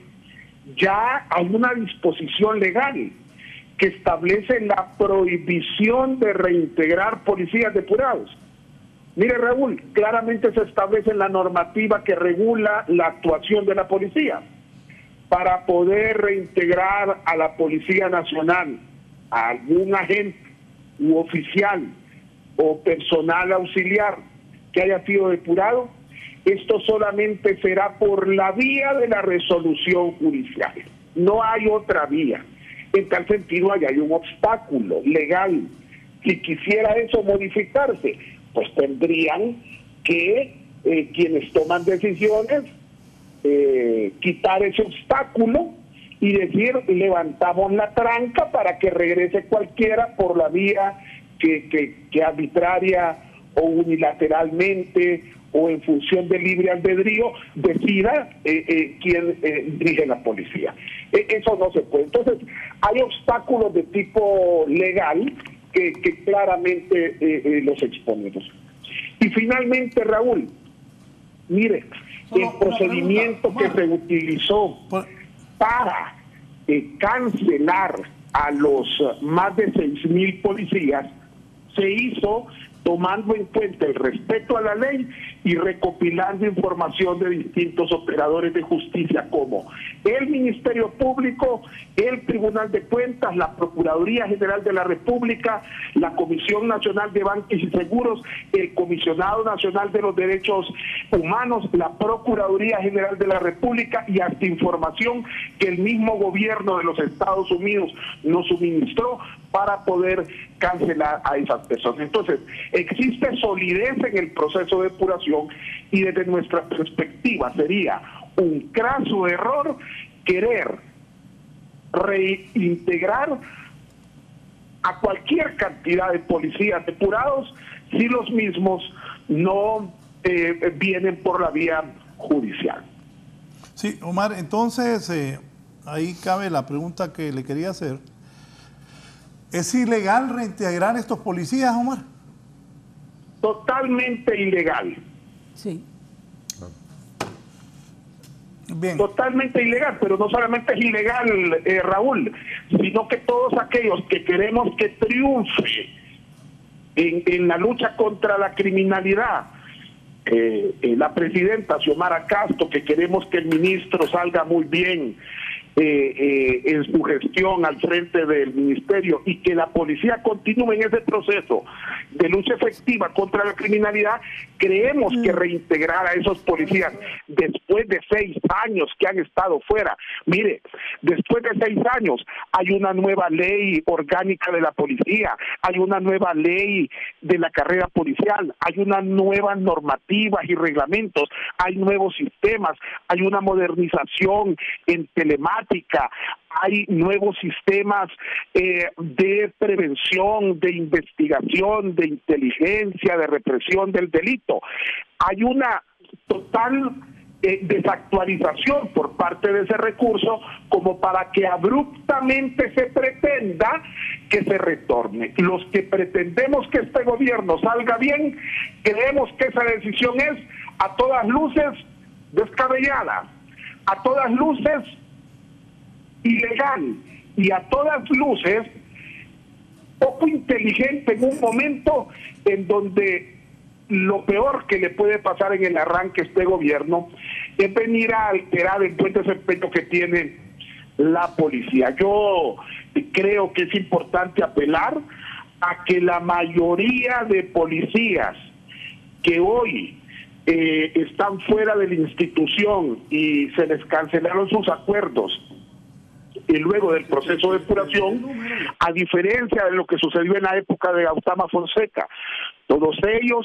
Speaker 7: ya hay una disposición legal que establece la prohibición de reintegrar policías depurados. Mire, Raúl, claramente se establece en la normativa que regula la actuación de la policía. Para poder reintegrar a la Policía Nacional a algún agente u oficial o personal auxiliar que haya sido depurado, esto solamente será por la vía de la resolución judicial. No hay otra vía. En tal sentido, allá hay un obstáculo legal. Si quisiera eso modificarse, pues tendrían que quienes toman decisiones quitar ese obstáculo y decir, levantamos la tranca para que regrese cualquiera por la vía que arbitraria o unilateralmente o en función del libre albedrío decida quién dirige la policía. Eso no se puede. Entonces, hay obstáculos de tipo legal que claramente los exponemos. Y finalmente, Raúl, mire, el procedimiento que se utilizó para cancelar a los más de 6,000 policías se hizo tomando en cuenta el respeto a la ley y recopilando información de distintos operadores de justicia como el Ministerio Público, el Tribunal de Cuentas, la Procuraduría General de la República, la Comisión Nacional de Bancos y Seguros, el Comisionado Nacional de los Derechos Humanos, la Procuraduría General de la República y hasta información que el mismo gobierno de los Estados Unidos nos suministró para poder cancelar a esas personas. Entonces, existe solidez en el proceso de depuración y desde nuestra perspectiva sería un craso error querer reintegrar a cualquier cantidad de policías depurados si los mismos no vienen por la vía judicial.
Speaker 3: Sí, Omar, entonces ahí cabe la pregunta que le quería hacer. ¿Es ilegal reintegrar a estos policías, Omar?
Speaker 7: Totalmente ilegal.
Speaker 4: Sí.
Speaker 3: Bien.
Speaker 7: Totalmente ilegal, pero no solamente es ilegal, Raúl, sino que todos aquellos que queremos que triunfe en la lucha contra la criminalidad, la presidenta Xiomara Castro, que queremos que el ministro salga muy bien en su gestión al frente del ministerio y que la policía continúe en ese proceso de lucha efectiva contra la criminalidad, creemos que reintegrar a esos policías después de 6 años que han estado fuera. Mire, después de 6 años hay una nueva ley orgánica de la policía, hay una nueva ley de la carrera policial, hay unas nuevas normativas y reglamentos, hay nuevos sistemas, hay una modernización en telemática, hay nuevos sistemas de prevención, de investigación, de inteligencia, de represión del delito. Hay una total desactualización por parte de ese recurso como para que abruptamente se pretenda que se retorne. Los que pretendemos que este gobierno salga bien, creemos que esa decisión es a todas luces descabellada, a todas luces ilegal y a todas luces poco inteligente en un momento en donde lo peor que le puede pasar en el arranque a este gobierno es venir a alterar el buen desempeño que tiene la policía. Yo creo que es importante apelar a que la mayoría de policías que hoy están fuera de la institución y se les cancelaron sus acuerdos y luego del proceso de depuración, a diferencia de lo que sucedió en la época de Gautama Fonseca, todos ellos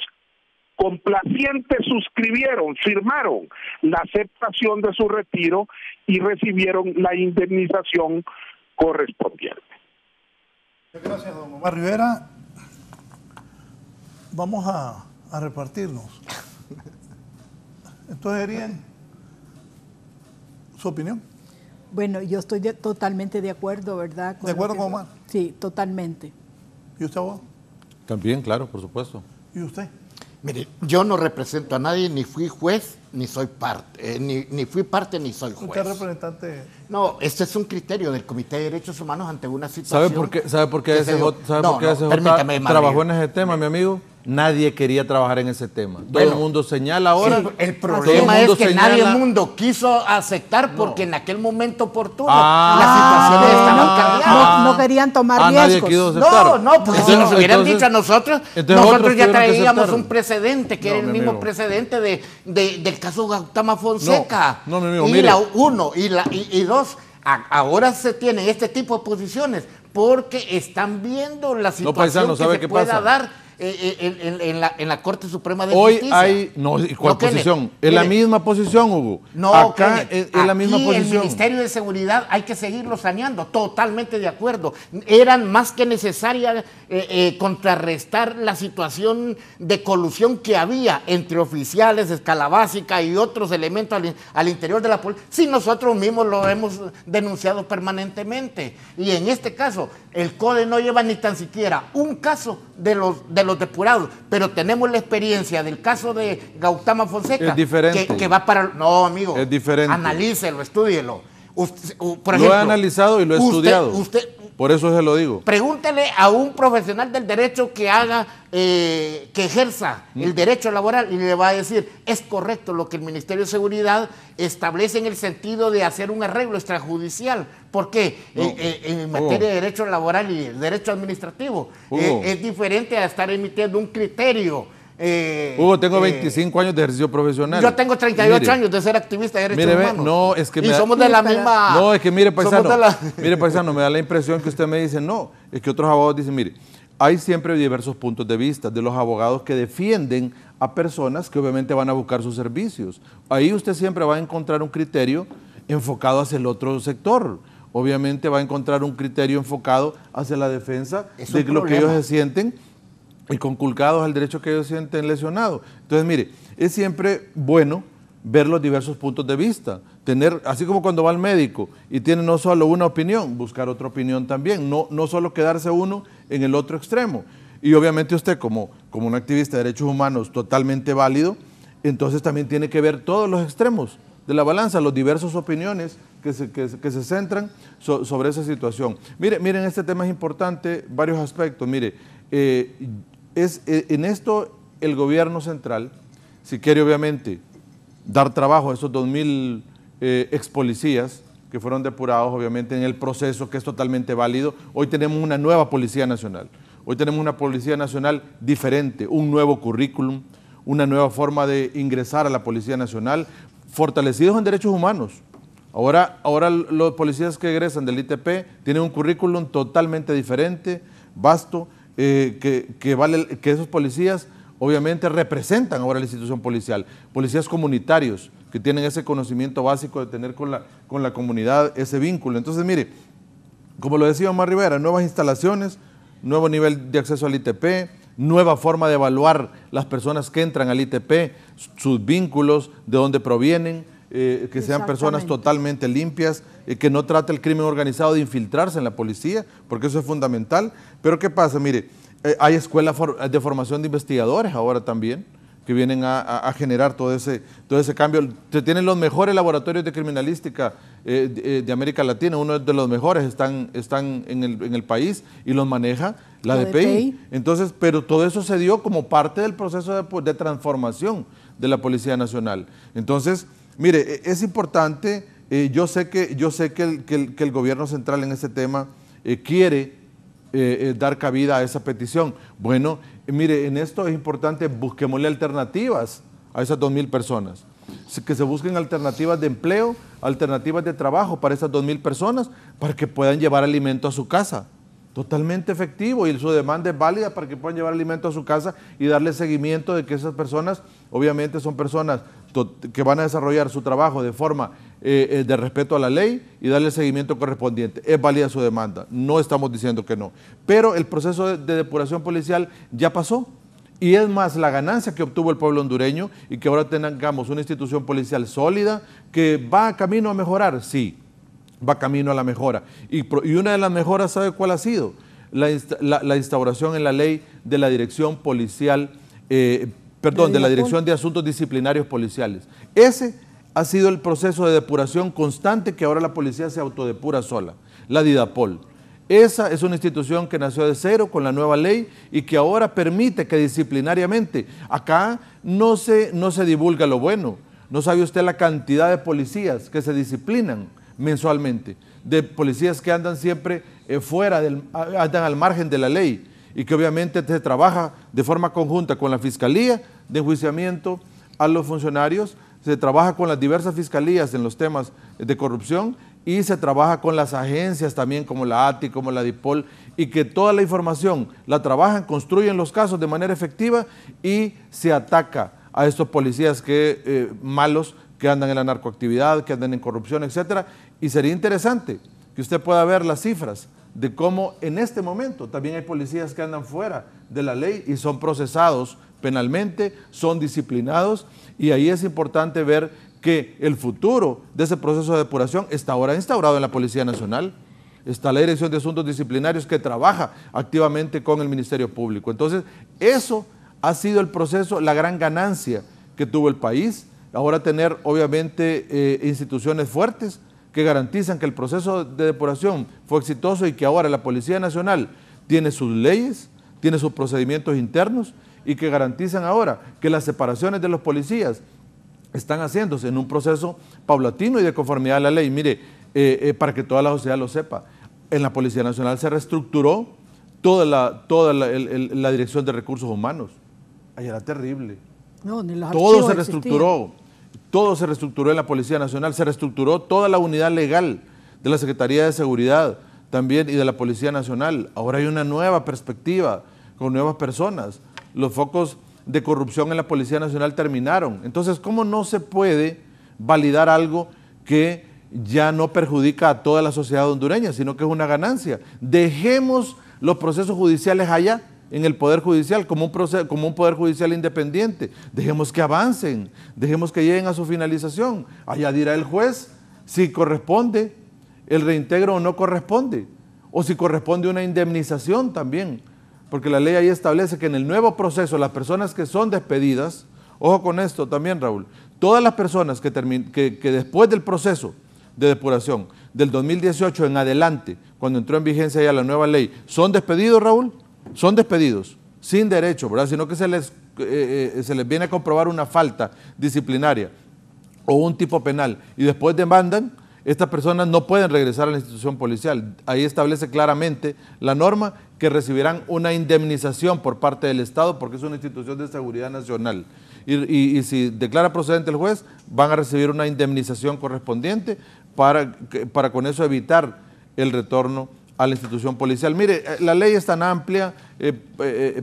Speaker 7: complacientes suscribieron, firmaron la aceptación de su retiro y recibieron la indemnización correspondiente.
Speaker 3: Gracias, don Omar Rivera. Vamos a repartirnos. Entonces, Ariel, ¿su opinión?
Speaker 4: Bueno, yo estoy totalmente de acuerdo, ¿verdad?
Speaker 3: ¿De acuerdo con Omar?
Speaker 4: Sí, totalmente.
Speaker 3: ¿Y usted, abogado?
Speaker 6: También, claro, por supuesto.
Speaker 3: ¿Y usted?
Speaker 5: Mire, yo no represento a nadie, ni fui juez, ni soy parte, ni fui parte, ni soy juez.
Speaker 3: ¿Usted es representante?
Speaker 5: No, este es un criterio del Comité de Derechos Humanos ante una situación.
Speaker 6: ¿Sabe por qué ASJ trabajó en ese tema, mi amigo? Nadie quería trabajar en ese tema. Todo el mundo señala ahora.
Speaker 5: El problema es que nadie el mundo quiso aceptar porque en aquel momento oportuno las situaciones estaban cambiando.
Speaker 4: No querían tomar riesgos.
Speaker 5: Pues si nos hubieran dicho a nosotros ya traíamos un precedente, que era el mismo precedente del caso Gautama Fonseca.
Speaker 6: No, mi amigo,
Speaker 5: y
Speaker 6: mire.
Speaker 5: y dos, ahora se tienen este tipo de posiciones porque están viendo la situación
Speaker 6: paisano, ¿sabe
Speaker 5: que se
Speaker 6: qué
Speaker 5: pueda
Speaker 6: pasa?
Speaker 5: dar en la Corte Suprema de
Speaker 6: Hoy
Speaker 5: Justicia.
Speaker 6: hay, no, ¿y cuál
Speaker 5: No, Kenneth,
Speaker 6: posición? Es la misma posición, Hugo.
Speaker 5: No,
Speaker 6: acá
Speaker 5: Kenneth,
Speaker 6: es la misma
Speaker 5: aquí
Speaker 6: posición.
Speaker 5: El Ministerio de Seguridad hay que seguirlo saneando, totalmente de acuerdo. Eran más que necesaria contrarrestar la situación de colusión que había entre oficiales, escala básica y otros elementos al interior de la policía. Si nosotros mismos lo hemos denunciado permanentemente. Y en este caso, el CODE no lleva ni tan siquiera un caso de los depurados, pero tenemos la experiencia del caso de Gautama Fonseca.
Speaker 6: Es diferente.
Speaker 5: Que va para... No, amigo.
Speaker 6: Es diferente.
Speaker 5: Analícelo, estúdielo. Por ejemplo,
Speaker 6: lo he analizado y lo he estudiado. Por eso se lo digo.
Speaker 5: Pregúntele a un profesional del derecho que haga, que ejerza el derecho laboral y le va a decir, es correcto lo que el Ministerio de Seguridad establece en el sentido de hacer un arreglo extrajudicial. ¿Por qué? No. En materia de derecho laboral y derecho administrativo es diferente a estar emitiendo un criterio.
Speaker 6: Hugo, tengo 25 años de ejercicio profesional.
Speaker 5: Yo tengo 38 años de ser activista de derechos humanos.
Speaker 6: No, es que
Speaker 5: y somos de la misma...
Speaker 6: No, es que mire, paisano, me da la impresión que usted me dice, no, es que otros abogados dicen, mire, hay siempre diversos puntos de vista de los abogados que defienden a personas que obviamente van a buscar sus servicios. Ahí usted siempre va a encontrar un criterio enfocado hacia el otro sector. Obviamente va a encontrar un criterio enfocado hacia la defensa de lo que ellos se sienten y conculcados al derecho que ellos sienten lesionado. Entonces, mire, es siempre bueno ver los diversos puntos de vista, tener, así como cuando va al médico y tiene no solo una opinión, buscar otra opinión también, no solo quedarse uno en el otro extremo. Y obviamente usted como un activista de derechos humanos totalmente válido, entonces también tiene que ver todos los extremos de la balanza, las diversas opiniones que se centran sobre esa situación. Miren, este tema es importante, varios aspectos. Mire, en esto el gobierno central, si quiere obviamente dar trabajo a esos 2.000 ex policías que fueron depurados obviamente en el proceso que es totalmente válido, hoy tenemos una nueva Policía Nacional, hoy tenemos una Policía Nacional diferente, un nuevo currículum, una nueva forma de ingresar a la Policía Nacional, fortalecidos en derechos humanos. Ahora los policías que egresan del ITP tienen un currículum totalmente diferente, vasto, que esos policías obviamente representan ahora la institución policial, policías comunitarios que tienen ese conocimiento básico de tener con la comunidad ese vínculo. Entonces, mire, como lo decía Omar Rivera, nuevas instalaciones, nuevo nivel de acceso al ITP, nueva forma de evaluar las personas que entran al ITP, sus vínculos, de dónde provienen, que sean personas totalmente limpias, que no trate el crimen organizado de infiltrarse en la policía, porque eso es fundamental. Pero ¿qué pasa? Mire, hay escuelas de formación de investigadores ahora también, que vienen a generar todo ese cambio. Se tienen los mejores laboratorios de criminalística de América Latina, uno de los mejores están en el país y los maneja la DPI. Entonces, pero todo eso se dio como parte del proceso de transformación de la Policía Nacional. Entonces, mire, es importante, yo sé que el gobierno central en este tema quiere dar cabida a esa petición. Bueno, mire, en esto es importante, busquémosle alternativas a esas 2.000 personas, que se busquen alternativas de empleo, alternativas de trabajo para esas 2.000 personas, para que puedan llevar alimento a su casa. Totalmente efectivo, y su demanda es válida para que puedan llevar alimento a su casa y darle seguimiento de que esas personas, obviamente son personas que van a desarrollar su trabajo de forma de respeto a la ley y darle el seguimiento correspondiente. Es válida su demanda, no estamos diciendo que no. Pero el proceso de depuración policial ya pasó. Y es más la ganancia que obtuvo el pueblo hondureño y que ahora tengamos una institución policial sólida que va camino a mejorar, sí. Va camino a la mejora. Y una de las mejoras, ¿sabe cuál ha sido? La instauración en la ley de la Dirección Policial, de la Dirección de Asuntos Disciplinarios Policiales. Ese ha sido el proceso de depuración constante que ahora la policía se autodepura sola, la DIDAPOL. Esa es una institución que nació de cero con la nueva ley y que ahora permite que disciplinariamente, acá no se divulga lo bueno. No sabe usted la cantidad de policías que se disciplinan mensualmente, de policías que andan siempre andan al margen de la ley y que obviamente se trabaja de forma conjunta con la Fiscalía de enjuiciamiento a los funcionarios, se trabaja con las diversas fiscalías en los temas de corrupción y se trabaja con las agencias también como la ATI, como la DIPOL, y que toda la información la trabajan, construyen los casos de manera efectiva y se ataca a estos policías malos que andan en la narcoactividad, que andan en corrupción, etcétera. Y sería interesante que usted pueda ver las cifras de cómo en este momento también hay policías que andan fuera de la ley y son procesados penalmente, son disciplinados, y ahí es importante ver que el futuro de ese proceso de depuración está ahora instaurado en la Policía Nacional. Está la Dirección de Asuntos Disciplinarios que trabaja activamente con el Ministerio Público. Entonces, eso ha sido el proceso, la gran ganancia que tuvo el país. Ahora tener, obviamente, instituciones fuertes que garantizan que el proceso de depuración fue exitoso y que ahora la Policía Nacional tiene sus leyes, tiene sus procedimientos internos y que garantizan ahora que las separaciones de los policías están haciéndose en un proceso paulatino y de conformidad a la ley. Mire, para que toda la sociedad lo sepa, en la Policía Nacional se reestructuró toda la Dirección de Recursos Humanos. Ahí era terrible.
Speaker 4: No, ni los
Speaker 6: Todo
Speaker 4: archivos
Speaker 6: se reestructuró. Todo se reestructuró en la Policía Nacional. Se reestructuró toda la unidad legal de la Secretaría de Seguridad también y de la Policía Nacional. Ahora hay una nueva perspectiva con nuevas personas. Los focos de corrupción en la Policía Nacional terminaron. Entonces, ¿cómo no se puede validar algo que ya no perjudica a toda la sociedad hondureña, sino que es una ganancia? Dejemos los procesos judiciales allá, en el Poder Judicial, como un Poder Judicial independiente. Dejemos que avancen, dejemos que lleguen a su finalización. Allá dirá el juez si corresponde el reintegro o no corresponde, o si corresponde una indemnización también. Porque la ley ahí establece que en el nuevo proceso las personas que son despedidas, ojo con esto también, Raúl, todas las personas que después del proceso de depuración del 2018 en adelante, cuando entró en vigencia ya la nueva ley, son despedidos, Raúl, son despedidos sin derecho, ¿verdad? Sino que se les viene a comprobar una falta disciplinaria o un tipo penal y después demandan, estas personas no pueden regresar a la institución policial. Ahí establece claramente la norma que recibirán una indemnización por parte del Estado porque es una institución de seguridad nacional. Y si declara procedente el juez, van a recibir una indemnización correspondiente para con eso evitar el retorno a la institución policial. Mire, la ley es tan amplia,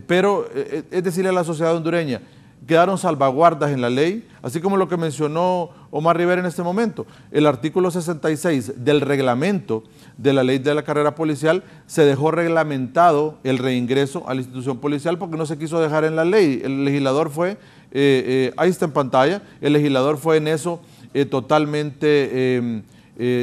Speaker 6: pero es decirle a la sociedad hondureña, quedaron salvaguardas en la ley, así como lo que mencionó Omar Rivera en este momento. El artículo 66 del reglamento de la ley de la carrera policial se dejó reglamentado el reingreso a la institución policial porque no se quiso dejar en la ley. El legislador fue, ahí está en pantalla, el legislador fue en eso totalmente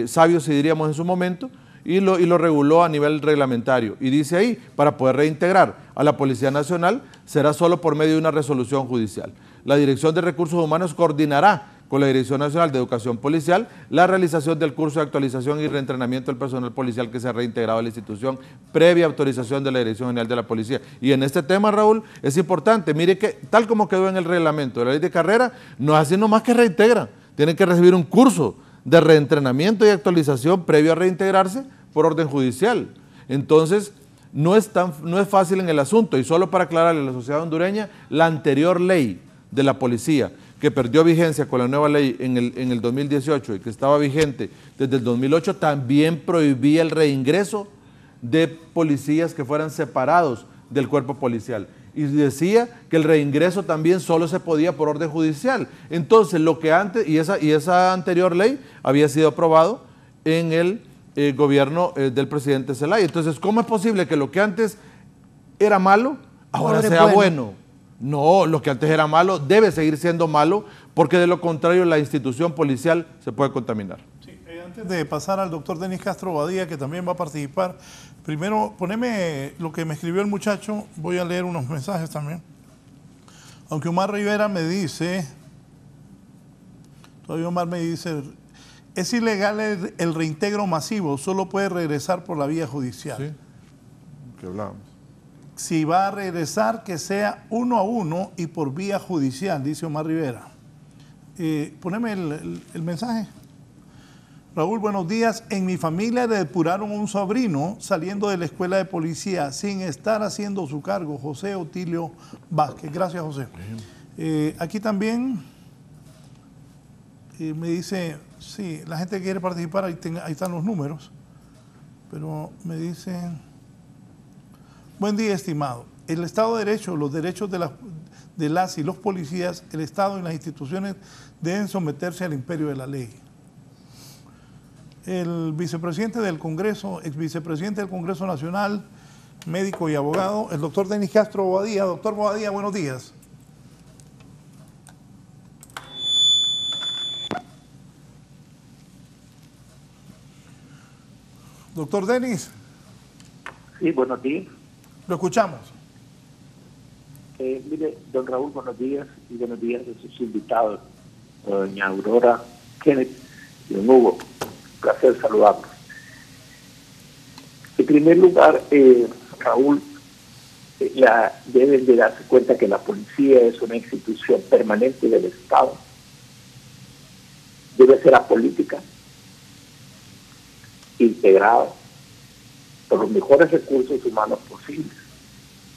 Speaker 6: sabio, si diríamos en su momento, y lo reguló a nivel reglamentario. Y dice ahí, para poder reintegrar a la Policía Nacional, será solo por medio de una resolución judicial. La Dirección de Recursos Humanos coordinará con la Dirección Nacional de Educación Policial la realización del curso de actualización y reentrenamiento del personal policial que se ha reintegrado a la institución previa autorización de la Dirección General de la Policía. Y en este tema, Raúl, es importante, mire que tal como quedó en el reglamento de la ley de carrera, no es así nomás que reintegran, tienen que recibir un curso de reentrenamiento y actualización previo a reintegrarse por orden judicial. Entonces, no es fácil en el asunto. Y solo para aclararle a la sociedad hondureña, la anterior ley de la policía, que perdió vigencia con la nueva ley en el 2018 y que estaba vigente desde el 2008, también prohibía el reingreso de policías que fueran separados del cuerpo policial. Y decía que el reingreso también solo se podía por orden judicial. Entonces, lo que antes, y esa anterior ley había sido aprobado en el gobierno del presidente Zelaya. Entonces, ¿cómo es posible que lo que antes era malo, ahora sea bueno? No, lo que antes era malo debe seguir siendo malo, porque de lo contrario la institución policial se puede contaminar.
Speaker 3: Sí, antes de pasar al doctor Denis Castro Badía, que también va a participar, primero poneme lo que me escribió el muchacho, voy a leer unos mensajes también. Aunque Omar Rivera me dice, todavía Omar me dice, es ilegal el reintegro masivo, solo puede regresar por la vía judicial.
Speaker 6: Sí, que hablábamos.
Speaker 3: Si va a regresar, que sea 1 a 1 y por vía judicial, dice Omar Rivera. Poneme el mensaje. Raúl, buenos días. En mi familia le depuraron a un sobrino saliendo de la escuela de policía sin estar haciendo su cargo, José Otilio Vázquez. Gracias, José. Aquí también Y me dice, sí, la gente que quiere participar, ahí están los números. Pero me dicen, buen día, estimado. El Estado de Derecho, los derechos de las y los policías, el Estado y las instituciones deben someterse al imperio de la ley. El vicepresidente del Congreso, ex vicepresidente del Congreso Nacional, médico y abogado, el doctor Denis Castro Bobadilla. Doctor Bobadilla, buenos días. Doctor Denis.
Speaker 7: Sí, buenos días.
Speaker 3: Lo escuchamos.
Speaker 7: Mire, don Raúl, buenos días y buenos días a sus invitados, doña Aurora, Kenneth y don Hugo. Un placer saludarlos. En primer lugar, Raúl, deben de darse cuenta que la policía es una institución permanente del Estado. Debe ser apolítica, integrada por los mejores recursos humanos posibles,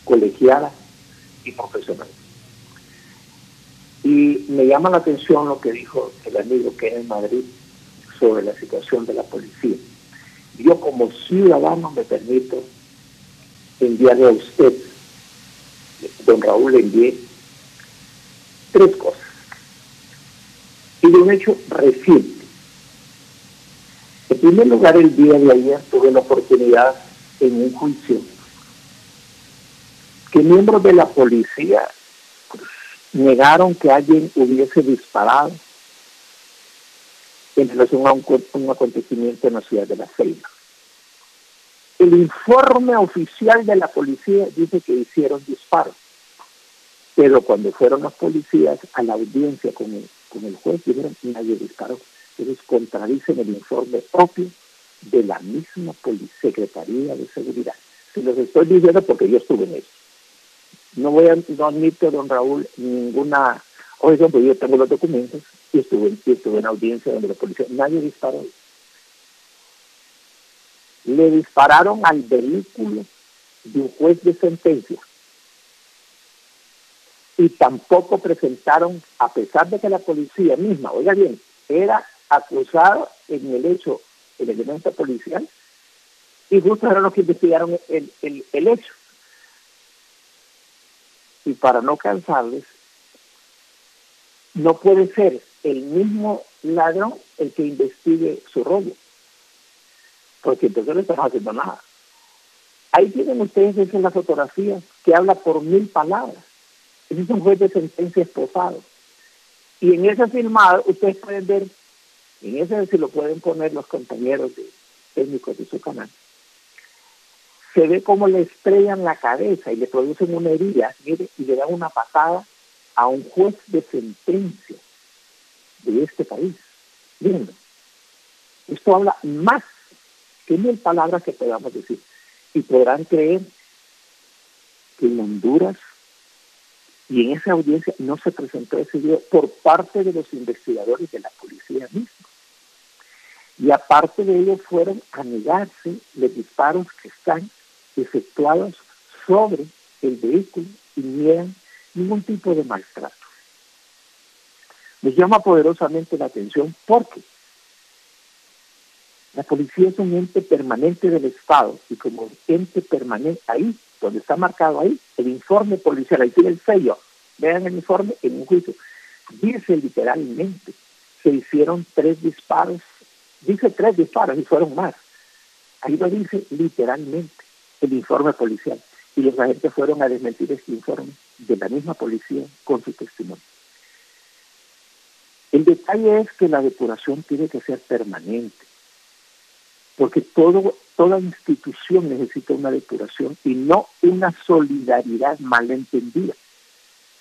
Speaker 7: colegiada y profesional. Y me llama la atención lo que dijo el amigo que es en Madrid sobre la situación de la policía. Yo como ciudadano me permito enviarle a usted, don Raúl, le envié 3 cosas. Y de un hecho reciente. En primer lugar, el día de ayer tuve la oportunidad en un juicio que miembros de la policía negaron que alguien hubiese disparado en relación a un acontecimiento en la ciudad de La Ceiba. El informe oficial de la policía dice que hicieron disparos, pero cuando fueron los policías a la audiencia con el juez, dijeron que nadie disparó. Ellos contradicen el informe propio de la misma Secretaría de Seguridad. Se los estoy diciendo porque yo estuve en eso. No admito, don Raúl, ninguna objeción, porque yo tengo los documentos y estuve en audiencia donde la policía, nadie disparó. Le dispararon al vehículo de un juez de sentencia y tampoco presentaron, a pesar de que la policía misma, oiga bien, era acusado en el hecho, el elemento policial, y justo eran los que investigaron el hecho. Y para no cansarles, no puede ser el mismo ladrón el que investigue su robo, porque entonces no estamos haciendo nada. Ahí tienen ustedes esa es la fotografía que habla por 1000 palabras. Ese es un juez de sentencia esposado. Y en ese filmado ustedes pueden ver, en ese se lo pueden poner los compañeros técnicos de su canal, se ve cómo le estrellan la cabeza y le producen una herida, mire, y le dan una patada a un juez de sentencia de este país. Miren, esto habla más que 1000 palabras que podamos decir. Y podrán creer que en Honduras y en esa audiencia no se presentó ese video por parte de los investigadores de la policía misma. Y aparte de ello fueron a negarse los disparos que están efectuados sobre el vehículo y niegan ningún tipo de maltrato. Me llama poderosamente la atención porque la policía es un ente permanente del Estado y como ente permanente, ahí, donde está marcado ahí, el informe policial, ahí tiene el sello, vean el informe en un juicio, dice literalmente, se hicieron 3 disparos, dice 3 disparos y fueron más, ahí lo dice literalmente el informe policial y los agentes fueron a desmentir este informe de la misma policía con su testimonio. El detalle es que la depuración tiene que ser permanente, porque toda institución necesita una depuración y no una solidaridad malentendida,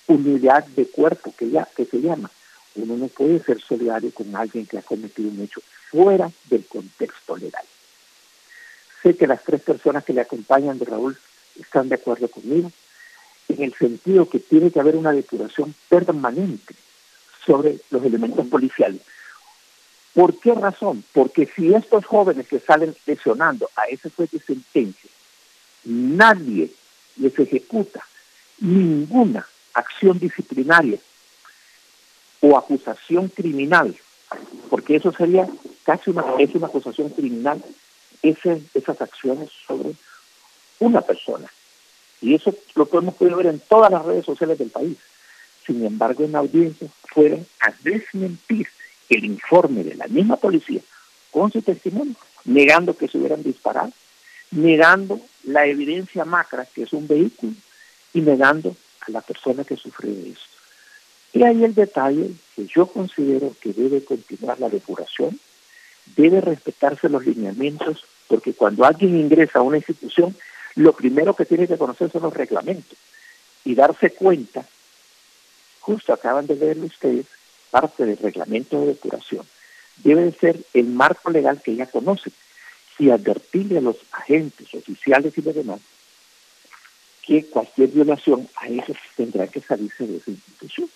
Speaker 7: unidad de cuerpo que se llama. Uno no puede ser solidario con alguien que ha cometido un hecho fuera del contexto legal. Sé que las 3 personas que le acompañan de Raúl están de acuerdo conmigo en el sentido que tiene que haber una depuración permanente sobre los elementos policiales. ¿Por qué razón? Porque si estos jóvenes que salen lesionando a ese juez de sentencia, nadie les ejecuta ninguna acción disciplinaria o acusación criminal porque eso sería casi una acusación criminal, esas acciones sobre una persona. Y eso lo podemos poder ver en todas las redes sociales del país. Sin embargo, en la audiencia fueron a desmentir el informe de la misma policía con su testimonio, negando que se hubieran disparado, negando la evidencia macra, que es un vehículo, y negando a la persona que sufrió de esto. Y ahí el detalle que yo considero que debe continuar la depuración, debe respetarse los lineamientos, porque cuando alguien ingresa a una institución, lo primero que tiene que conocer son los reglamentos y darse cuenta, justo acaban de verlo ustedes, parte del reglamento de depuración, debe de ser el marco legal que ya conocen y advertirle a los agentes, oficiales y los demás que cualquier violación a ellos tendrá que salirse de esa institución.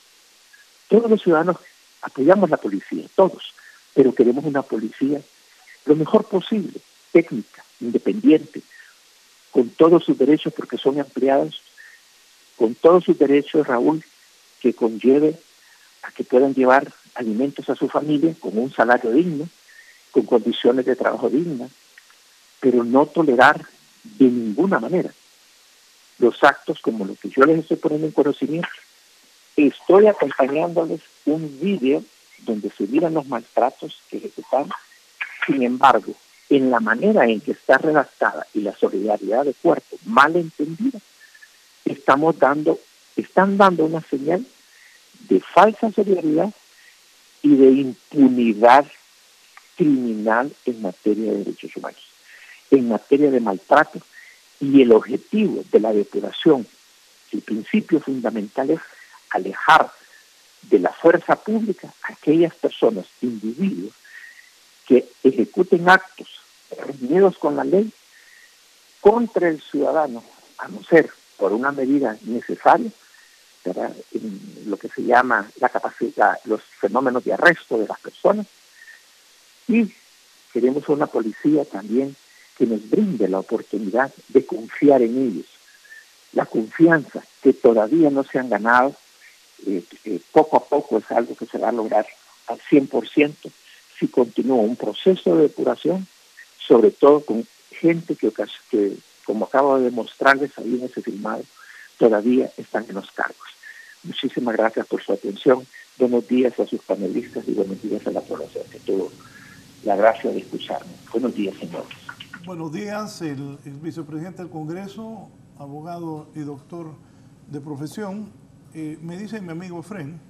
Speaker 7: Todos los ciudadanos apoyamos la policía, todos, pero queremos una policía lo mejor posible, técnica, independiente, con todos sus derechos, porque son empleados, con todos sus derechos, Raúl, que conlleve a que puedan llevar alimentos a su familia con un salario digno, con condiciones de trabajo dignas, pero no tolerar de ninguna manera los actos como los que yo les estoy poniendo en conocimiento. Estoy acompañándoles un vídeo donde se miran los maltratos que ejecutaron. Sin embargo, en la manera en que está redactada y la solidaridad de cuerpo mal entendida, están dando una señal de falsa solidaridad y de impunidad criminal en materia de derechos humanos, en materia de maltrato, y el objetivo de la depuración, el principio fundamental es alejar de la fuerza pública a aquellas personas, individuos, que ejecuten actos reñidos con la ley contra el ciudadano, a no ser por una medida necesaria, ¿verdad?, en lo que se llama la capacidad, los fenómenos de arresto de las personas. Y queremos una policía también que nos brinde la oportunidad de confiar en ellos. La confianza que todavía no se han ganado, poco a poco es algo que se va a lograr al 100% si continúa un proceso de depuración, sobre todo con gente que como acabo de demostrarles ahí en ese filmado, todavía están en los cargos. Muchísimas gracias por su atención. Buenos días a sus panelistas y buenos días a la población que tuvo la gracia de escucharme. Buenos días, señores.
Speaker 3: Buenos días, el vicepresidente del Congreso, abogado y doctor de profesión. Me dice mi amigo Efren: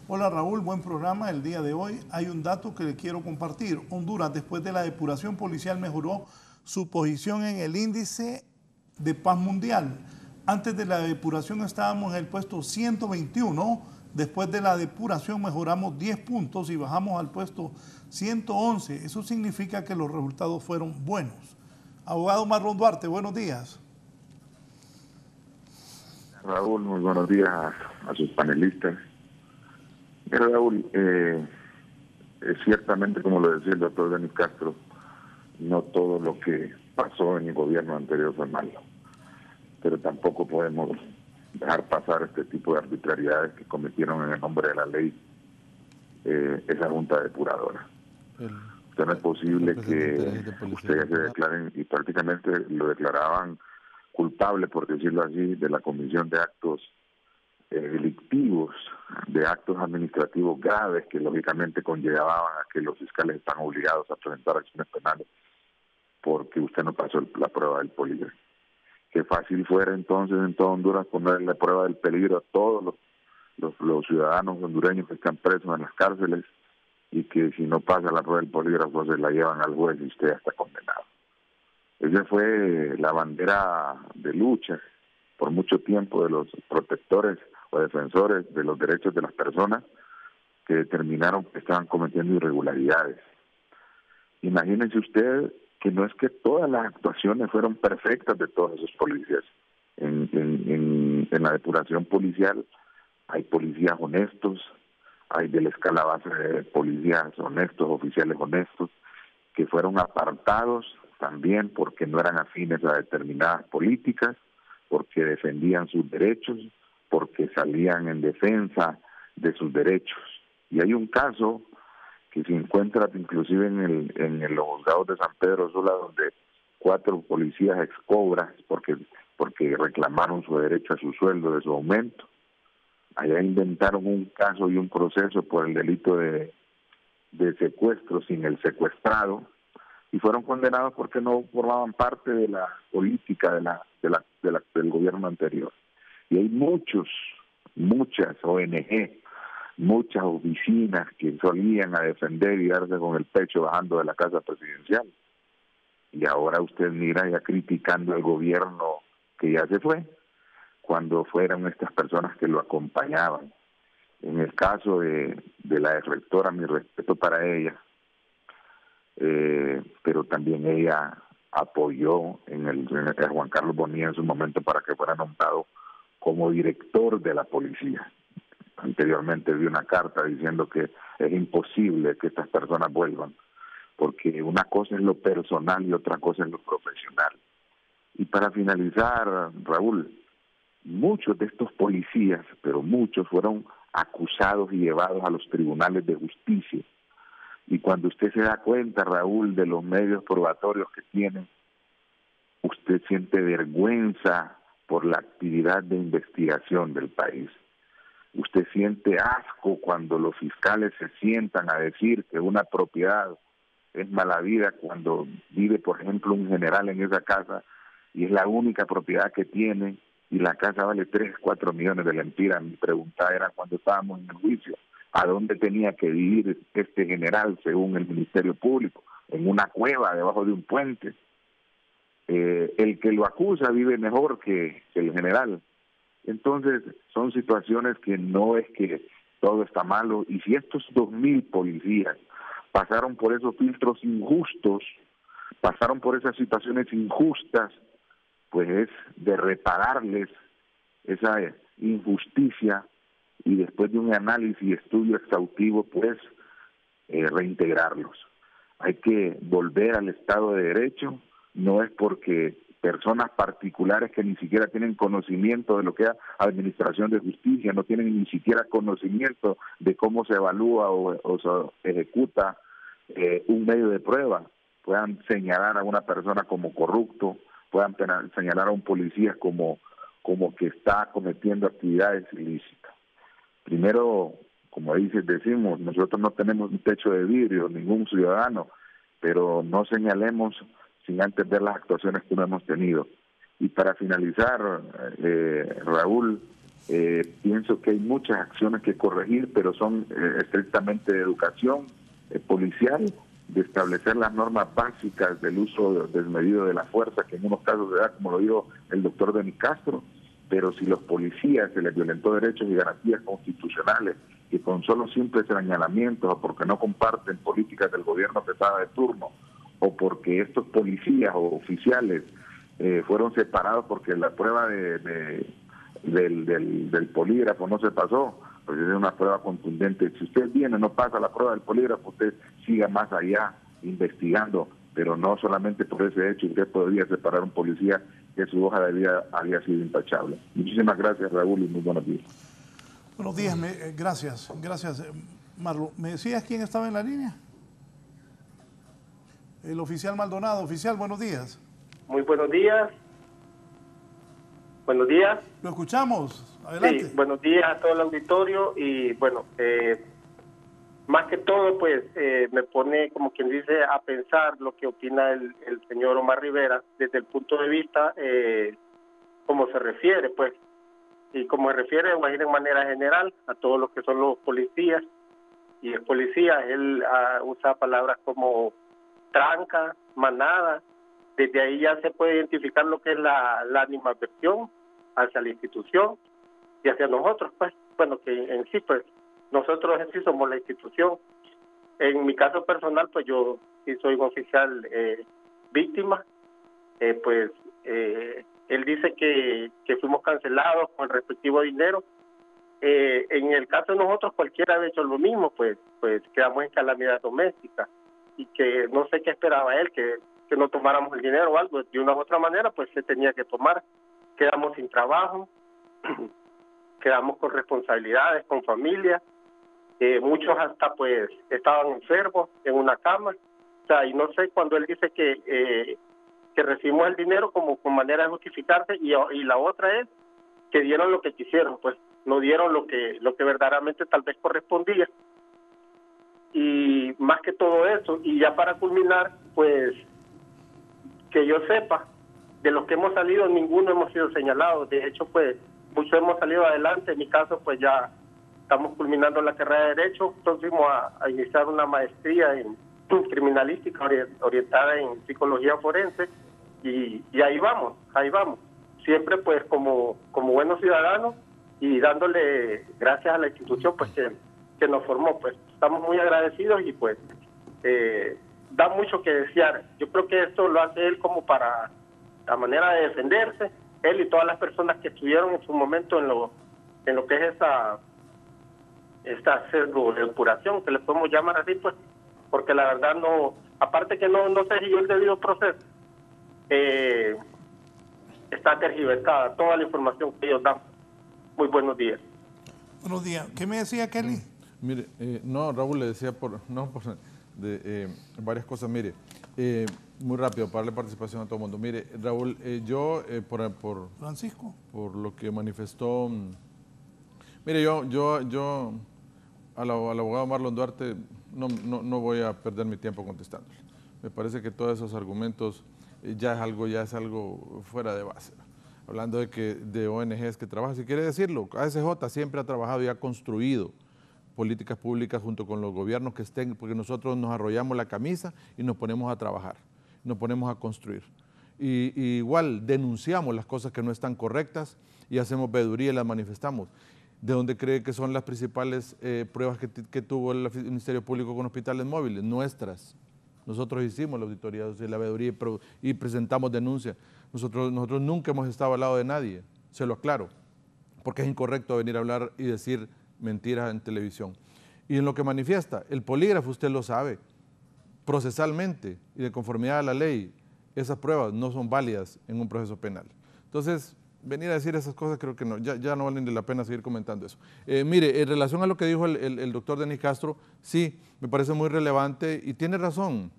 Speaker 3: hola Raúl, buen programa el día de hoy. Hay un dato que le quiero compartir. Honduras, después de la depuración policial, mejoró su posición en el índice de paz mundial. Antes de la depuración estábamos en el puesto 121. Después de la depuración mejoramos 10 puntos y bajamos al puesto 111. Eso significa que los resultados fueron buenos. Abogado Marlon Duarte, buenos días.
Speaker 8: Raúl, muy buenos días a sus panelistas. Mira, Raúl, ciertamente, como lo decía el doctor Denis Castro, no todo lo que pasó en el gobierno anterior fue malo, pero tampoco podemos dejar pasar este tipo de arbitrariedades que cometieron en el nombre de la ley esa junta depuradora. No es posible que ustedes se declaren, y prácticamente lo declaraban culpable, por decirlo así, de la comisión de actos delictivos, de actos administrativos graves que lógicamente conllevaban a que los fiscales están obligados a presentar acciones penales porque usted no pasó la prueba del polígrafo. Qué fácil fuera entonces en toda Honduras poner la prueba del peligro a todos los ciudadanos hondureños que están presos en las cárceles, y que si no pasa la prueba del polígrafo se la llevan al juez y usted está condenado. Esa fue la bandera de lucha por mucho tiempo de los protectores o defensores de los derechos de las personas que determinaron que estaban cometiendo irregularidades. Imagínense usted que no es que todas las actuaciones fueron perfectas de todos esos policías. En la depuración policial hay policías honestos, hay de la escala base de policías honestos, oficiales honestos, que fueron apartados también porque no eran afines a determinadas políticas, porque defendían sus derechos, porque salían en defensa de sus derechos. Y hay un caso que se encuentra inclusive en los juzgados de San Pedro Sula, donde 4 policías excobras porque reclamaron su derecho a su sueldo, de su aumento. Allá inventaron un caso y un proceso por el delito de secuestro sin el secuestrado, y fueron condenados porque no formaban parte de la política del gobierno anterior. Y hay muchas ONG, muchas oficinas que solían a defender y darse con el pecho bajando de la casa presidencial. Y ahora usted mira ya criticando al gobierno que ya se fue, cuando fueron estas personas que lo acompañaban. En el caso de la rectora, mi respeto para ella, pero también ella apoyó a Juan Carlos Bonilla en su momento para que fuera nombrado como director de la policía. Anteriormente vi una carta diciendo que es imposible que estas personas vuelvan, porque una cosa es lo personal y otra cosa es lo profesional. Y para finalizar, Raúl, muchos de estos policías, pero muchos fueron acusados y llevados a los tribunales de justicia. Y cuando usted se da cuenta, Raúl, de los medios probatorios que tienen, usted siente vergüenza por la actividad de investigación del país. Usted siente asco cuando los fiscales se sientan a decir que una propiedad es mala vida cuando vive, por ejemplo, un general en esa casa y es la única propiedad que tiene y la casa vale 3, 4 millones de lempiras. Mi pregunta era, cuando estábamos en el juicio, ¿a dónde tenía que vivir este general según el Ministerio Público? En una cueva debajo de un puente. El que lo acusa vive mejor que el general. Entonces son situaciones que no es que todo está malo, y si estos 2,000 policías pasaron por esos filtros injustos, pasaron por esas situaciones injustas, pues es de repararles esa injusticia y después de un análisis y estudio exhaustivo, pues reintegrarlos. Hay que volver al Estado de Derecho, no es porque personas particulares que ni siquiera tienen conocimiento de lo que es administración de justicia, no tienen ni siquiera conocimiento de cómo se evalúa o se ejecuta un medio de prueba, puedan señalar a una persona como corrupto, puedan señalar a un policía como que está cometiendo actividades ilícitas. Primero, como decimos, nosotros no tenemos un techo de vidrio, ningún ciudadano, pero no señalemos sin antes ver las actuaciones que no hemos tenido. Y para finalizar, Raúl, pienso que hay muchas acciones que corregir, pero son estrictamente de educación policial, de establecer las normas básicas del uso desmedido de la fuerza, que en unos casos se da, como lo dijo el doctor Denis Castro, pero si los policías se les violentó derechos y garantías constitucionales, que con solo simples señalamientos o porque no comparten políticas del gobierno que estaba de turno, o porque estos policías o oficiales fueron separados porque la prueba del polígrafo no se pasó, pues es una prueba contundente. Si usted viene, no pasa la prueba del polígrafo, usted siga más allá investigando, pero no solamente por ese hecho usted podría separar a un policía que su hoja de vida había sido intachable. Muchísimas gracias, Raúl, y muy buenos días.
Speaker 3: Buenos días, gracias, Marlo. ¿Me decías quién estaba en la línea? El oficial Maldonado. Oficial, buenos días.
Speaker 9: Muy buenos días. Buenos días.
Speaker 3: Lo escuchamos. Adelante.
Speaker 9: Sí, buenos días a todo el auditorio y bueno, más que todo pues me pone, como quien dice, a pensar lo que opina el señor Omar Rivera desde el punto de vista como se refiere pues, y como se refiere de manera general a todos los que son los policías, y el policía, él usa palabras como tranca, manada. Desde ahí ya se puede identificar lo que es la animadversión hacia la institución y hacia nosotros, pues, bueno, que en sí, pues, nosotros en sí somos la institución. En mi caso personal, pues yo sí soy un oficial víctima, pues él dice que fuimos cancelados con el respectivo dinero. En el caso de nosotros, cualquiera ha hecho lo mismo, pues quedamos en calamidad doméstica, y que no sé qué esperaba él, que no tomáramos el dinero o algo, de una u otra manera pues se tenía que tomar. Quedamos sin trabajo, quedamos con responsabilidades, con familia, muchos hasta pues estaban enfermos en una cama. O sea, y no sé, cuando él dice que recibimos el dinero como con manera de justificarse, y la otra es que dieron lo que quisieron, pues no dieron lo que verdaderamente tal vez correspondía. Y más que todo eso, y ya para culminar, pues que yo sepa, de los que hemos salido, ninguno hemos sido señalados. De hecho, pues muchos hemos salido adelante. En mi caso, pues ya estamos culminando la carrera de Derecho, próximo a iniciar una maestría en criminalística orientada en psicología forense, y ahí vamos, siempre pues como buenos ciudadanos y dándole gracias a la institución pues que nos formó. Pues estamos muy agradecidos y pues da mucho que desear. Yo creo que esto lo hace él como para la manera de defenderse, él y todas las personas que estuvieron en su momento en lo que es esta pseudo depuración, que le podemos llamar así, pues, porque la verdad no, aparte que no se siguió el debido proceso, está tergiversada toda la información que ellos dan. Muy buenos días.
Speaker 3: Buenos días. ¿Qué me decía Kelly?
Speaker 6: Mire, no, Raúl le decía varias cosas. Mire, muy rápido para darle participación a todo el mundo. Mire, Raúl, yo
Speaker 3: Francisco,
Speaker 6: por lo que manifestó, mire, yo al abogado Marlon Duarte no voy a perder mi tiempo contestándole. Me parece que todos esos argumentos ya es algo fuera de base. Hablando de ONGs que trabajan, si quiere decirlo, ASJ siempre ha trabajado y ha construido políticas públicas junto con los gobiernos que estén, porque nosotros nos arrollamos la camisa y nos ponemos a trabajar, nos ponemos a construir. Y igual denunciamos las cosas que no están correctas y hacemos veeduría y las manifestamos. ¿De dónde cree que son las principales pruebas que tuvo el Ministerio Público con hospitales móviles? Nuestras. Nosotros hicimos la auditoría de la veeduría y presentamos denuncias. Nosotros nunca hemos estado al lado de nadie, se lo aclaro, porque es incorrecto venir a hablar y decir mentiras en televisión. Y en lo que manifiesta, el polígrafo, usted lo sabe, procesalmente y de conformidad a la ley, esas pruebas no son válidas en un proceso penal. Entonces, venir a decir esas cosas creo que no, ya no valen la pena seguir comentando eso. Mire, en relación a lo que dijo el doctor Denis Castro, sí, me parece muy relevante y tiene razón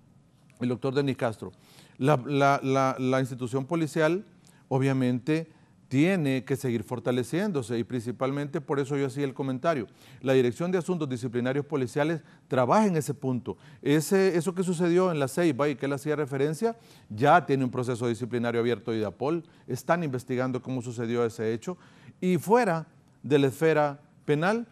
Speaker 6: el doctor Denis Castro. La institución policial obviamente tiene que seguir fortaleciéndose y principalmente por eso yo hacía el comentario. La Dirección de Asuntos Disciplinarios Policiales trabaja en ese punto. Eso que sucedió en la Ceiba y que él hacía referencia, ya tiene un proceso disciplinario abierto de IDAPOL, están investigando cómo sucedió ese hecho y fuera de la esfera penal,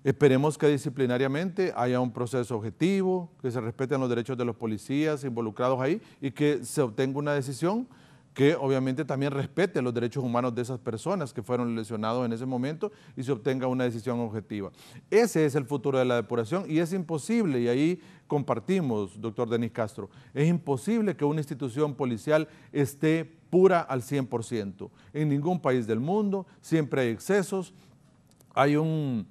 Speaker 6: esperemos que disciplinariamente haya un proceso objetivo, que se respeten los derechos de los policías involucrados ahí y que se obtenga una decisión que obviamente también respete los derechos humanos de esas personas que fueron lesionados en ese momento y se obtenga una decisión objetiva. Ese es el futuro de la depuración y es imposible, y ahí compartimos, doctor Denis Castro, es imposible que una institución policial esté pura al 100%. En ningún país del mundo siempre hay excesos, hay un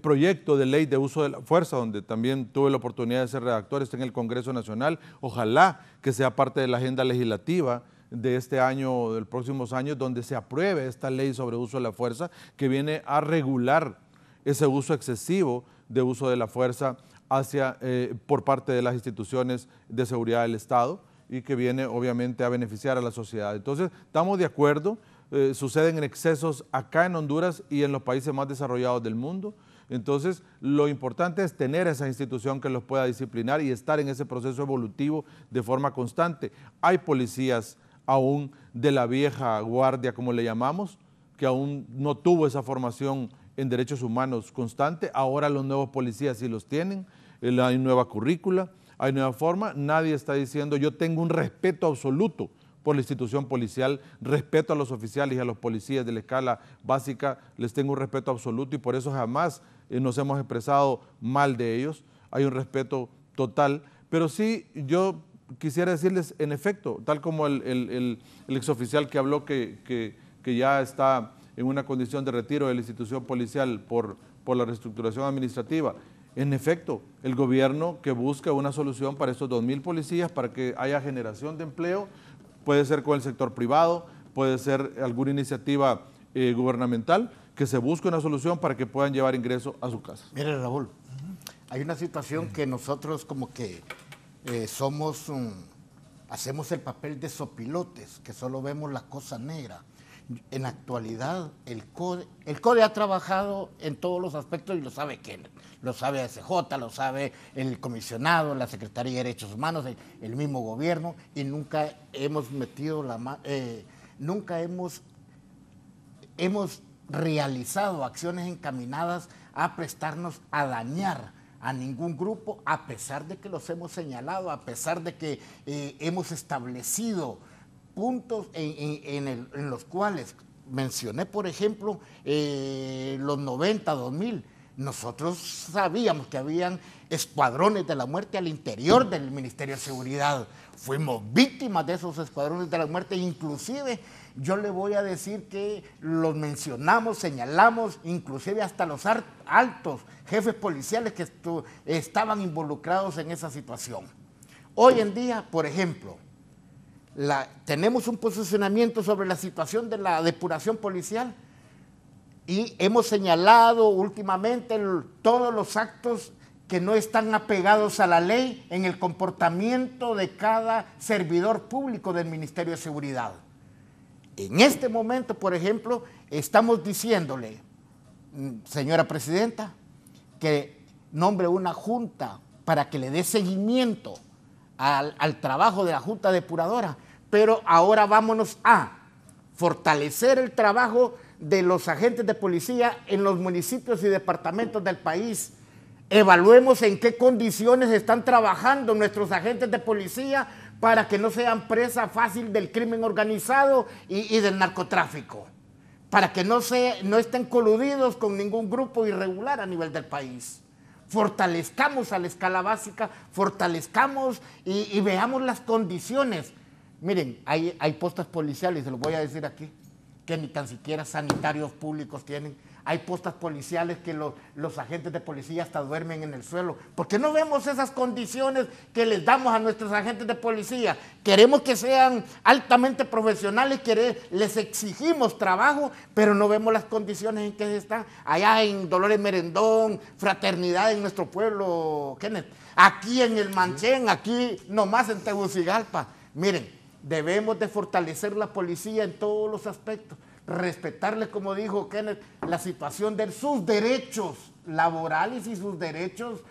Speaker 6: proyecto de ley de uso de la fuerza, donde también tuve la oportunidad de ser redactor, está en el Congreso Nacional, ojalá que sea parte de la agenda legislativa de este año o de los próximos años, donde se apruebe esta ley sobre uso de la fuerza que viene a regular ese uso excesivo de uso de la fuerza por parte de las instituciones de seguridad del Estado y que viene obviamente a beneficiar a la sociedad. Entonces, estamos de acuerdo, suceden excesos acá en Honduras y en los países más desarrollados del mundo. Entonces, lo importante es tener esa institución que los pueda disciplinar y estar en ese proceso evolutivo de forma constante. Hay policías aún de la vieja guardia, como le llamamos, que aún no tuvo esa formación en derechos humanos constante. Ahora los nuevos policías sí los tienen, hay nueva currícula, hay nueva forma. Nadie está diciendo yo tengo un respeto absoluto por la institución policial, respeto a los oficiales y a los policías de la escala básica, les tengo un respeto absoluto y por eso jamás nos hemos expresado mal de ellos. Hay un respeto total, pero sí yo quisiera decirles, en efecto, tal como el exoficial que habló que ya está en una condición de retiro de la institución policial por la reestructuración administrativa, en efecto, el gobierno que busca una solución para estos 2,000 policías, para que haya generación de empleo, puede ser con el sector privado, puede ser alguna iniciativa gubernamental, que se busque una solución para que puedan llevar ingreso a su casa.
Speaker 5: Mire, Raúl, hay una situación que nosotros como que hacemos el papel de sopilotes, que solo vemos la cosa negra. En la actualidad, el CODE ha trabajado en todos los aspectos y lo sabe Kenneth, lo sabe ASJ, lo sabe el comisionado, la Secretaría de Derechos Humanos, el mismo gobierno, y nunca hemos metido nunca hemos realizado acciones encaminadas a prestarnos a dañar a ningún grupo, a pesar de que los hemos señalado, a pesar de que hemos establecido puntos en los cuales mencioné, por ejemplo, los 90, 2000. Nosotros sabíamos que habían escuadrones de la muerte al interior del Ministerio de Seguridad. Fuimos víctimas de esos escuadrones de la muerte, inclusive yo le voy a decir que los mencionamos, señalamos, inclusive hasta los altos jefes policiales que estaban involucrados en esa situación. Hoy en día, por ejemplo, tenemos un posicionamiento sobre la situación de la depuración policial y hemos señalado últimamente todos los actos que no están apegados a la ley en el comportamiento de cada servidor público del Ministerio de Seguridad. En este momento, por ejemplo, estamos diciéndole, señora presidenta, que nombre una junta para que le dé seguimiento al trabajo de la Junta Depuradora, pero ahora vámonos a fortalecer el trabajo de los agentes de policía en los municipios y departamentos del país. Evaluemos en qué condiciones están trabajando nuestros agentes de policía para que no sean presa fácil del crimen organizado y del narcotráfico, para que no estén coludidos con ningún grupo irregular a nivel del país. Fortalezcamos a la escala básica, fortalezcamos y veamos las condiciones. Miren, hay postas policiales, se los voy a decir aquí, que ni tan siquiera sanitarios públicos tienen. Hay postas policiales que los agentes de policía hasta duermen en el suelo. ¿Por qué no vemos esas condiciones que les damos a nuestros agentes de policía? Queremos que sean altamente profesionales, les exigimos trabajo, pero no vemos las condiciones en que están. Allá en Dolores Merendón, Fraternidad en nuestro pueblo, Kenneth. Aquí en el Manchén, aquí nomás en Tegucigalpa. Miren, debemos de fortalecer la policía en todos los aspectos. Respetarle, como dijo Kenneth, la situación de sus derechos laborales y sus derechos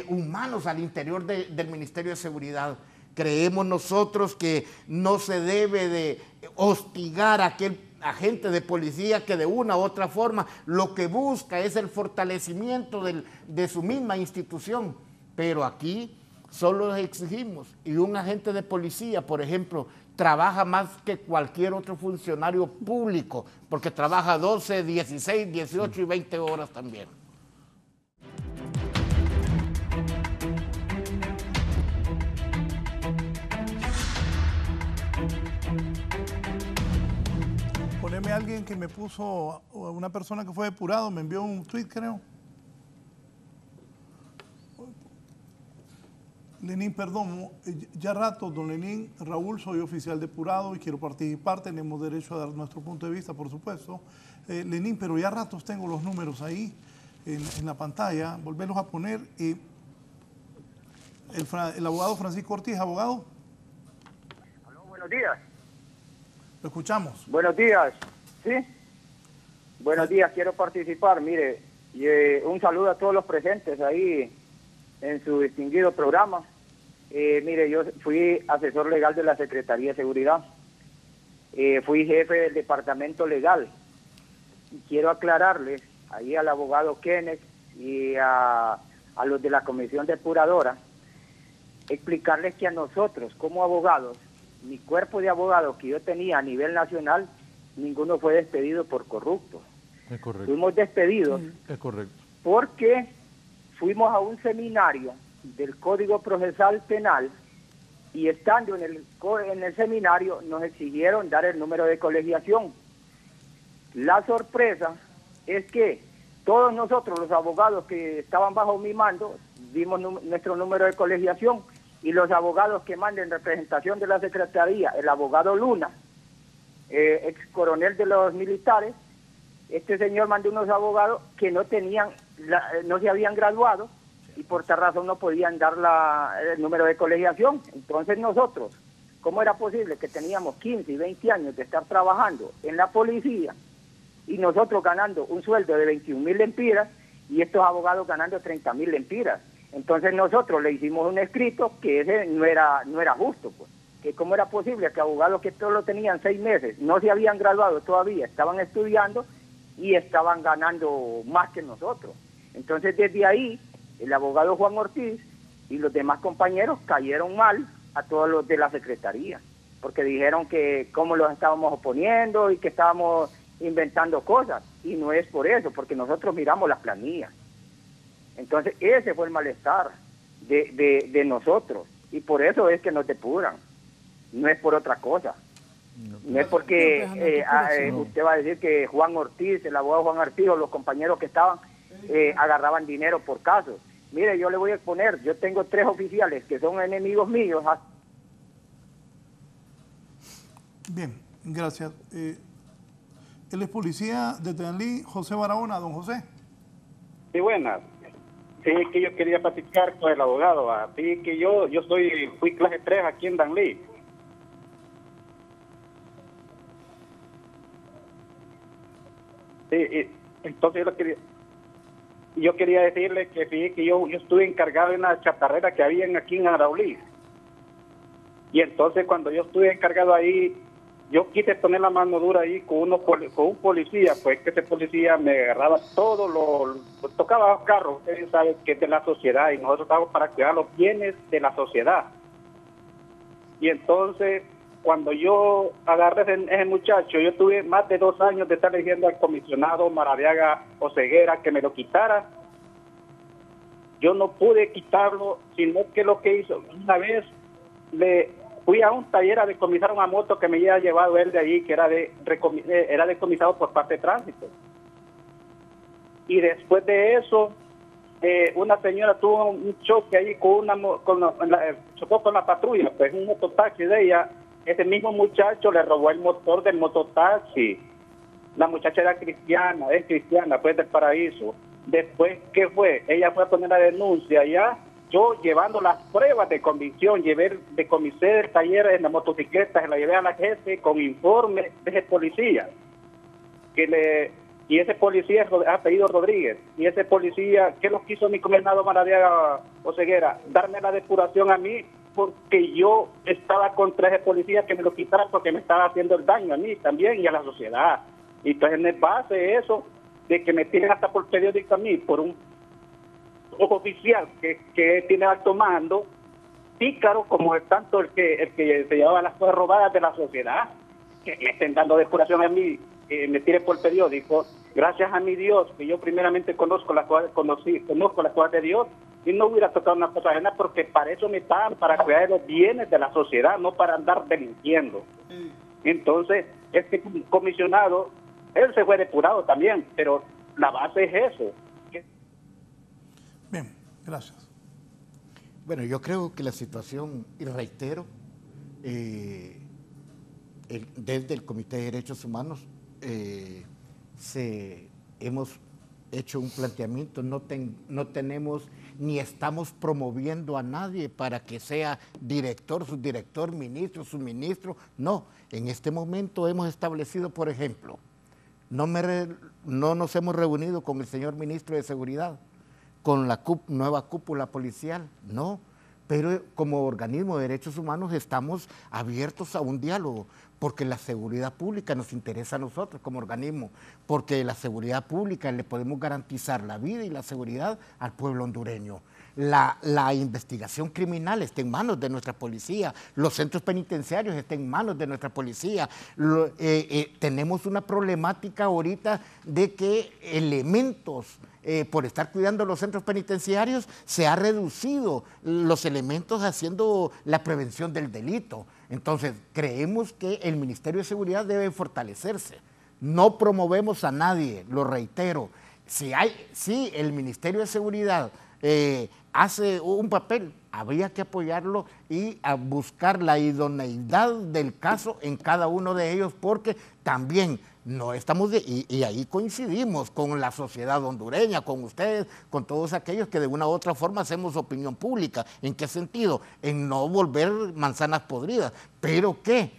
Speaker 5: humanos al interior del Ministerio de Seguridad. Creemos nosotros que no se debe de hostigar a aquel agente de policía que de una u otra forma lo que busca es el fortalecimiento de su misma institución. Pero aquí solo exigimos, y un agente de policía, por ejemplo, trabaja más que cualquier otro funcionario público, porque trabaja 12, 16, 18 y 20 horas también.
Speaker 3: Poneme a alguien que me puso, una persona que fue depurado, me envió un tweet, creo. Lenín Perdomo, ya rato, don Lenín, Raúl, soy oficial depurado y quiero participar, tenemos derecho a dar nuestro punto de vista, por supuesto. Lenín, pero ya ratos tengo los números ahí en la pantalla, volverlos a poner. El abogado Francisco Ortiz, abogado.
Speaker 10: Aló, buenos días.
Speaker 3: Lo escuchamos.
Speaker 10: Buenos días, ¿sí? Buenos días, quiero participar, mire, un saludo a todos los presentes ahí en su distinguido programa. Mire, yo fui asesor legal de la Secretaría de Seguridad, fui jefe del departamento legal, y quiero aclararles ahí al abogado Kenneth y a los de la comisión depuradora, explicarles que a nosotros como abogados, mi cuerpo de abogados que yo tenía a nivel nacional, ninguno fue despedido por corrupto.
Speaker 6: Es correcto.
Speaker 10: Fuimos despedidos
Speaker 6: Es correcto.
Speaker 10: porque fuimos a un seminario del Código Procesal Penal y estando en el seminario nos exigieron dar el número de colegiación. La sorpresa es que todos nosotros, los abogados que estaban bajo mi mando, dimos nuestro número de colegiación, y los abogados que mandan en representación de la Secretaría, el abogado Luna, ex coronel de los militares, este señor mandó unos abogados que no se habían graduado, y por esta razón no podían dar el número de colegiación. Entonces nosotros, ¿cómo era posible que teníamos 15 y 20 años de estar trabajando en la policía y nosotros ganando un sueldo de 21.000 lempiras y estos abogados ganando 30.000 lempiras? Entonces nosotros le hicimos un escrito que ese no era justo, pues. Que cómo era posible que abogados que solo tenían 6 meses, no se habían graduado todavía, estaban estudiando y estaban ganando más que nosotros. Entonces desde ahí, el abogado Juan Ortiz y los demás compañeros cayeron mal a todos los de la Secretaría, porque dijeron que cómo los estábamos oponiendo y que estábamos inventando cosas, y no es por eso, porque nosotros miramos las planillas. Entonces ese fue el malestar de nosotros, y por eso es que nos depuran, no es por otra cosa. No es porque usted va a decir que Juan Ortiz, el abogado Juan Ortiz o los compañeros que estaban agarraban dinero por casos. Mire, yo le voy a exponer, yo tengo 3 oficiales que son enemigos míos.
Speaker 3: Bien, gracias. Él es policía de Danlí, José Barahona. Don José.
Speaker 11: Sí, buenas. Sí, que yo quería platicar con el abogado. Así que yo fui clase 3 aquí en Danlí. Sí, entonces yo quería decirle que sí, que yo estuve encargado de una chatarrera que había aquí en Araulí. Y entonces cuando yo estuve encargado ahí, yo quise poner la mano dura ahí con un policía, pues que ese policía me agarraba todo tocaba los carros, ustedes saben que es de la sociedad y nosotros estamos para cuidar los bienes de la sociedad. Y entonces cuando yo agarré ese muchacho, yo tuve más de 2 años de estar diciendo al comisionado Maradiaga Oseguera que me lo quitara. Yo no pude quitarlo, sino que lo que hizo, una vez fui a un taller a decomisar una moto que me había llevado él de allí, que era decomisado por parte de tránsito. Y después de eso, una señora tuvo un choque ahí chocó con la patrulla, pues un mototaxi de ella. Ese mismo muchacho le robó el motor del mototaxi. La muchacha era cristiana, es cristiana, pues del Paraíso. Después, ¿qué fue? Ella fue a poner la denuncia allá. Yo llevando las pruebas de convicción, decomisé el taller en la motocicleta, se la llevé a la jefe con informe de ese policía. Y ese policía es apellido Rodríguez. Y ese policía, ¿qué lo quiso mi comisionado Maradiaga Oseguera? Darme la depuración a mí, porque yo estaba contra ese policía que me lo quitara porque me estaba haciendo el daño a mí también y a la sociedad. Y entonces en base de eso, de que me tienen hasta por periódico a mí, por un oficial que tiene alto mando, pícaro como es tanto el que se llevaba las cosas robadas de la sociedad, que me estén dando depuración a mí, me tire por periódico, gracias a mi Dios, que yo primeramente conozco las cosas de Dios, y no hubiera tocado una cosa ajena, porque para eso me estaban, para cuidar de los bienes de la sociedad, no para andar delinquiendo. Entonces, este comisionado, él se fue depurado también, pero la base es eso.
Speaker 3: Bien, gracias.
Speaker 5: Bueno, yo creo que la situación, y reitero, desde el Comité de Derechos Humanos hemos hecho un planteamiento, no tenemos ni estamos promoviendo a nadie para que sea director, subdirector, ministro, subministro, no. En este momento hemos establecido, por ejemplo, no nos hemos reunido con el señor ministro de Seguridad, con la nueva cúpula policial, no, pero como organismo de derechos humanos estamos abiertos a un diálogo, porque la seguridad pública nos interesa a nosotros como organismo, porque la seguridad pública le podemos garantizar la vida y la seguridad al pueblo hondureño. La investigación criminal está en manos de nuestra policía, los centros penitenciarios están en manos de nuestra policía. Tenemos una problemática ahorita de que elementos, por estar cuidando los centros penitenciarios, se ha reducido los elementos haciendo la prevención del delito. Entonces, creemos que el Ministerio de Seguridad debe fortalecerse. No promovemos a nadie, lo reitero. Si el Ministerio de Seguridad hace un papel, habría que apoyarlo y a buscar la idoneidad del caso en cada uno de ellos, porque también No estamos y ahí coincidimos con la sociedad hondureña, con ustedes, con todos aquellos que de una u otra forma hacemos opinión pública. ¿En qué sentido? En no volver manzanas podridas. Pero ¿qué?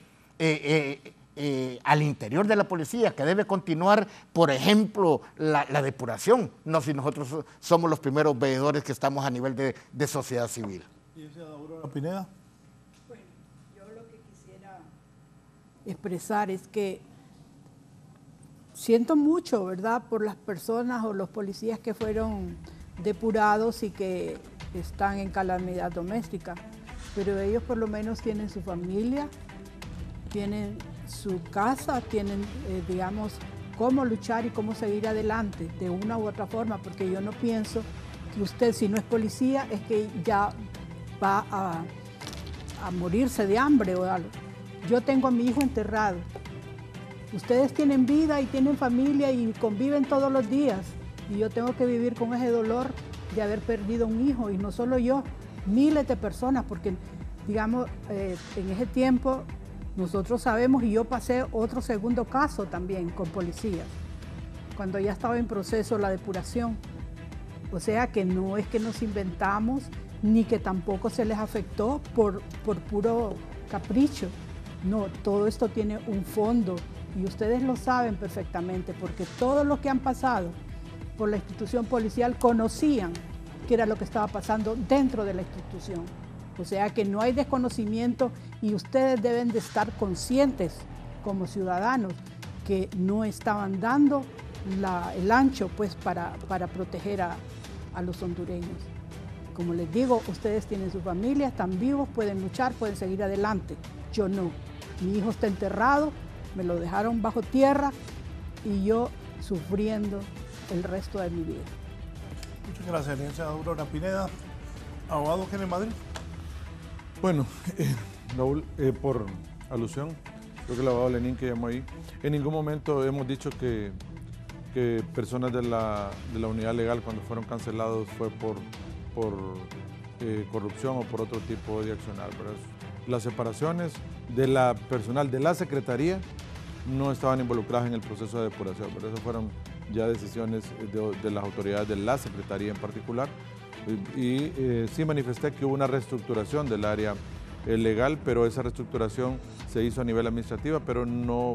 Speaker 5: Al interior de la policía, que debe continuar, por ejemplo, la depuración. No si nosotros somos los primeros veedores que estamos a nivel de sociedad civil.
Speaker 3: ¿Y esa Aurora Pineda?
Speaker 4: Bueno, yo lo que quisiera expresar es que siento mucho, ¿verdad?, por las personas o los policías que fueron depurados y que están en calamidad doméstica, pero ellos por lo menos tienen su familia, tienen su casa, tienen, digamos, cómo luchar y cómo seguir adelante de una u otra forma, porque yo no pienso que usted, si no es policía, es que ya va a morirse de hambre o algo. Yo tengo a mi hijo enterrado. Ustedes tienen vida y tienen familia y conviven todos los días. Y yo tengo que vivir con ese dolor de haber perdido un hijo. Y no solo yo, miles de personas, porque, digamos, en ese tiempo nosotros sabemos, y yo pasé otro segundo caso también con policías, cuando ya estaba en proceso la depuración. O sea que no es que nos inventamos, ni que tampoco se les afectó por puro capricho. No, todo esto tiene un fondo. Y ustedes lo saben perfectamente, porque todos los que han pasado por la institución policial conocían qué era lo que estaba pasando dentro de la institución. O sea que no hay desconocimiento y ustedes deben de estar conscientes como ciudadanos que no estaban dando el ancho pues, para proteger a los hondureños. Como les digo, ustedes tienen su familia, están vivos, pueden luchar, pueden seguir adelante. Yo no. Mi hijo está enterrado, me lo dejaron bajo tierra y yo sufriendo el resto de mi vida.
Speaker 3: Muchas gracias, licenciada Aurora Pineda. Abogado Kenneth Madrid.
Speaker 6: Bueno, Raúl, por alusión, creo que el abogado Lenín que llamó ahí, en ningún momento hemos dicho que personas de la unidad legal cuando fueron cancelados fue por corrupción o por otro tipo de accionar. Pero las separaciones de la personal de la Secretaría no estaban involucradas en el proceso de depuración, pero eso fueron ya decisiones de las autoridades de la Secretaría en particular. Y sí manifesté que hubo una reestructuración del área legal, pero esa reestructuración se hizo a nivel administrativa, pero no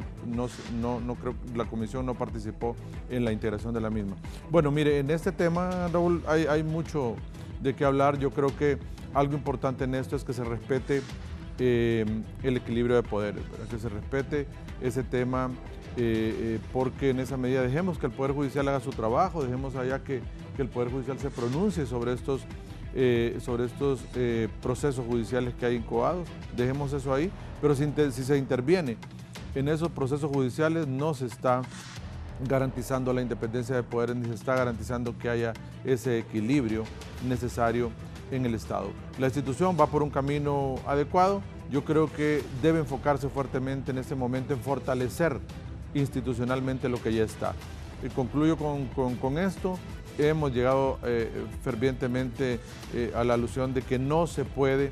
Speaker 6: creo que la comisión no participó en la integración de la misma. Bueno, mire, en este tema, Raúl, hay mucho de qué hablar. Yo creo que algo importante en esto es que se respete el equilibrio de poderes, ¿verdad? Que se respete ese tema, porque en esa medida dejemos que el Poder Judicial haga su trabajo, dejemos allá que el Poder Judicial se pronuncie sobre estos procesos judiciales que hay incoados, dejemos eso ahí, pero si se interviene en esos procesos judiciales no se está garantizando la independencia de poderes ni se está garantizando que haya ese equilibrio necesario en el Estado. La institución va por un camino adecuado, yo creo que debe enfocarse fuertemente en este momento en fortalecer institucionalmente lo que ya está. Y concluyo con esto. Hemos llegado fervientemente a la alusión de que no se puede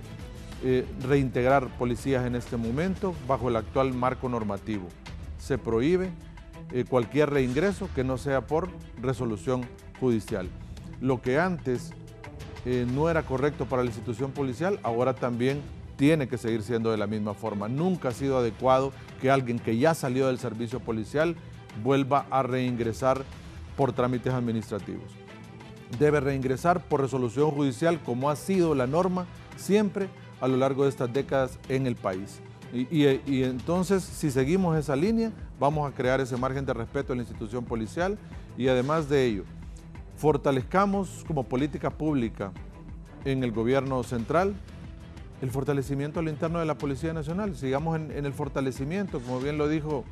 Speaker 6: reintegrar policías en este momento bajo el actual marco normativo. Se prohíbe cualquier reingreso que no sea por resolución judicial. Lo que antes no era correcto para la institución policial, ahora también tiene que seguir siendo de la misma forma. Nunca ha sido adecuado que alguien que ya salió del servicio policial vuelva a reingresar por trámites administrativos. Debe reingresar por resolución judicial, como ha sido la norma siempre a lo largo de estas décadas en el país. Y entonces, si seguimos esa línea, vamos a crear ese margen de respeto a la institución policial y además de ello, fortalezcamos como política pública en el gobierno central el fortalecimiento a lo interno de la Policía Nacional. Sigamos en el fortalecimiento, como bien lo dijo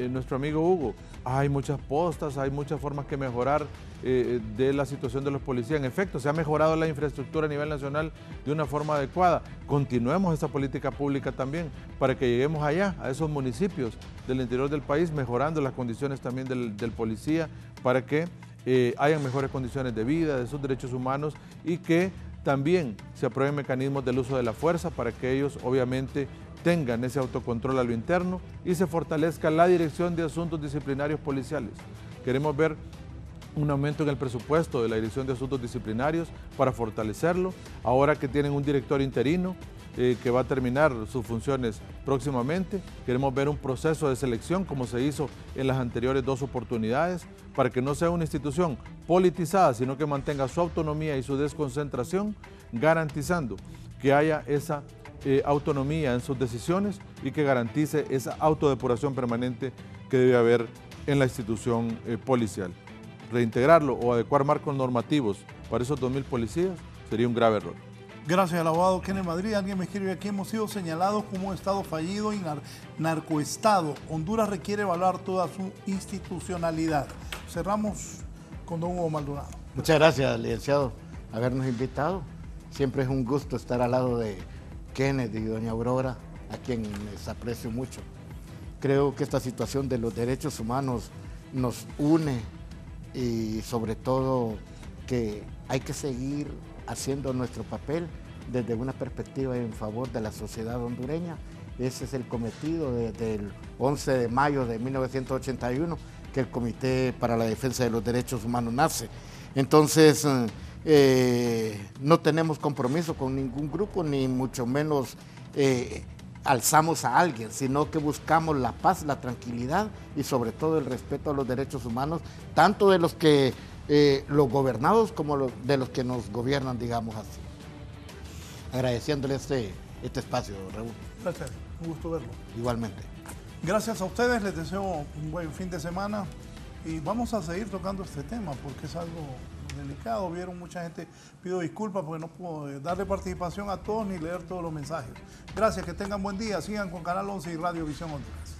Speaker 6: nuestro amigo Hugo. Hay muchas postas, hay muchas formas que mejorar de la situación de los policías. En efecto, se ha mejorado la infraestructura a nivel nacional de una forma adecuada. Continuemos esa política pública también para que lleguemos allá, a esos municipios del interior del país, mejorando las condiciones también del policía para que hayan mejores condiciones de vida, de sus derechos humanos y que también se aprueben mecanismos del uso de la fuerza para que ellos obviamente tengan ese autocontrol a lo interno y se fortalezca la Dirección de Asuntos Disciplinarios Policiales. Queremos ver un aumento en el presupuesto de la Dirección de Asuntos Disciplinarios para fortalecerlo, ahora que tienen un director interino que va a terminar sus funciones próximamente. Queremos ver un proceso de selección como se hizo en las anteriores 2 oportunidades, para que no sea una institución politizada, sino que mantenga su autonomía y su desconcentración, garantizando que haya esa autonomía en sus decisiones y que garantice esa autodepuración permanente que debe haber en la institución policial. Reintegrarlo o adecuar marcos normativos para esos 2.000 policías sería un grave error.
Speaker 3: Gracias al abogado Kenneth Madrid. Alguien me escribe aquí: hemos sido señalados como un estado fallido y narcoestado. Honduras requiere evaluar toda su institucionalidad. Cerramos con don Hugo Maldonado.
Speaker 5: Muchas gracias, licenciado, habernos invitado. Siempre es un gusto estar al lado de Kenneth y doña Aurora, a quien les aprecio mucho. Creo que esta situación de los derechos humanos nos une y sobre todo que hay que seguir haciendo nuestro papel desde una perspectiva en favor de la sociedad hondureña. Ese es el cometido desde el 11 de mayo de 1981, que el Comité para la Defensa de los Derechos Humanos nace. Entonces, no tenemos compromiso con ningún grupo, ni mucho menos alzamos a alguien, sino que buscamos la paz, la tranquilidad y sobre todo el respeto a los derechos humanos, tanto de los que los gobernados como de los que nos gobiernan, digamos así. Agradeciéndole este espacio, Raúl.
Speaker 3: Gracias, un gusto verlo.
Speaker 5: Igualmente.
Speaker 3: Gracias a ustedes, les deseo un buen fin de semana y vamos a seguir tocando este tema porque es algo delicado. Vieron mucha gente, pido disculpas porque no puedo darle participación a todos ni leer todos los mensajes. Gracias, que tengan buen día, sigan con Canal 11 y Radio Visión Honduras.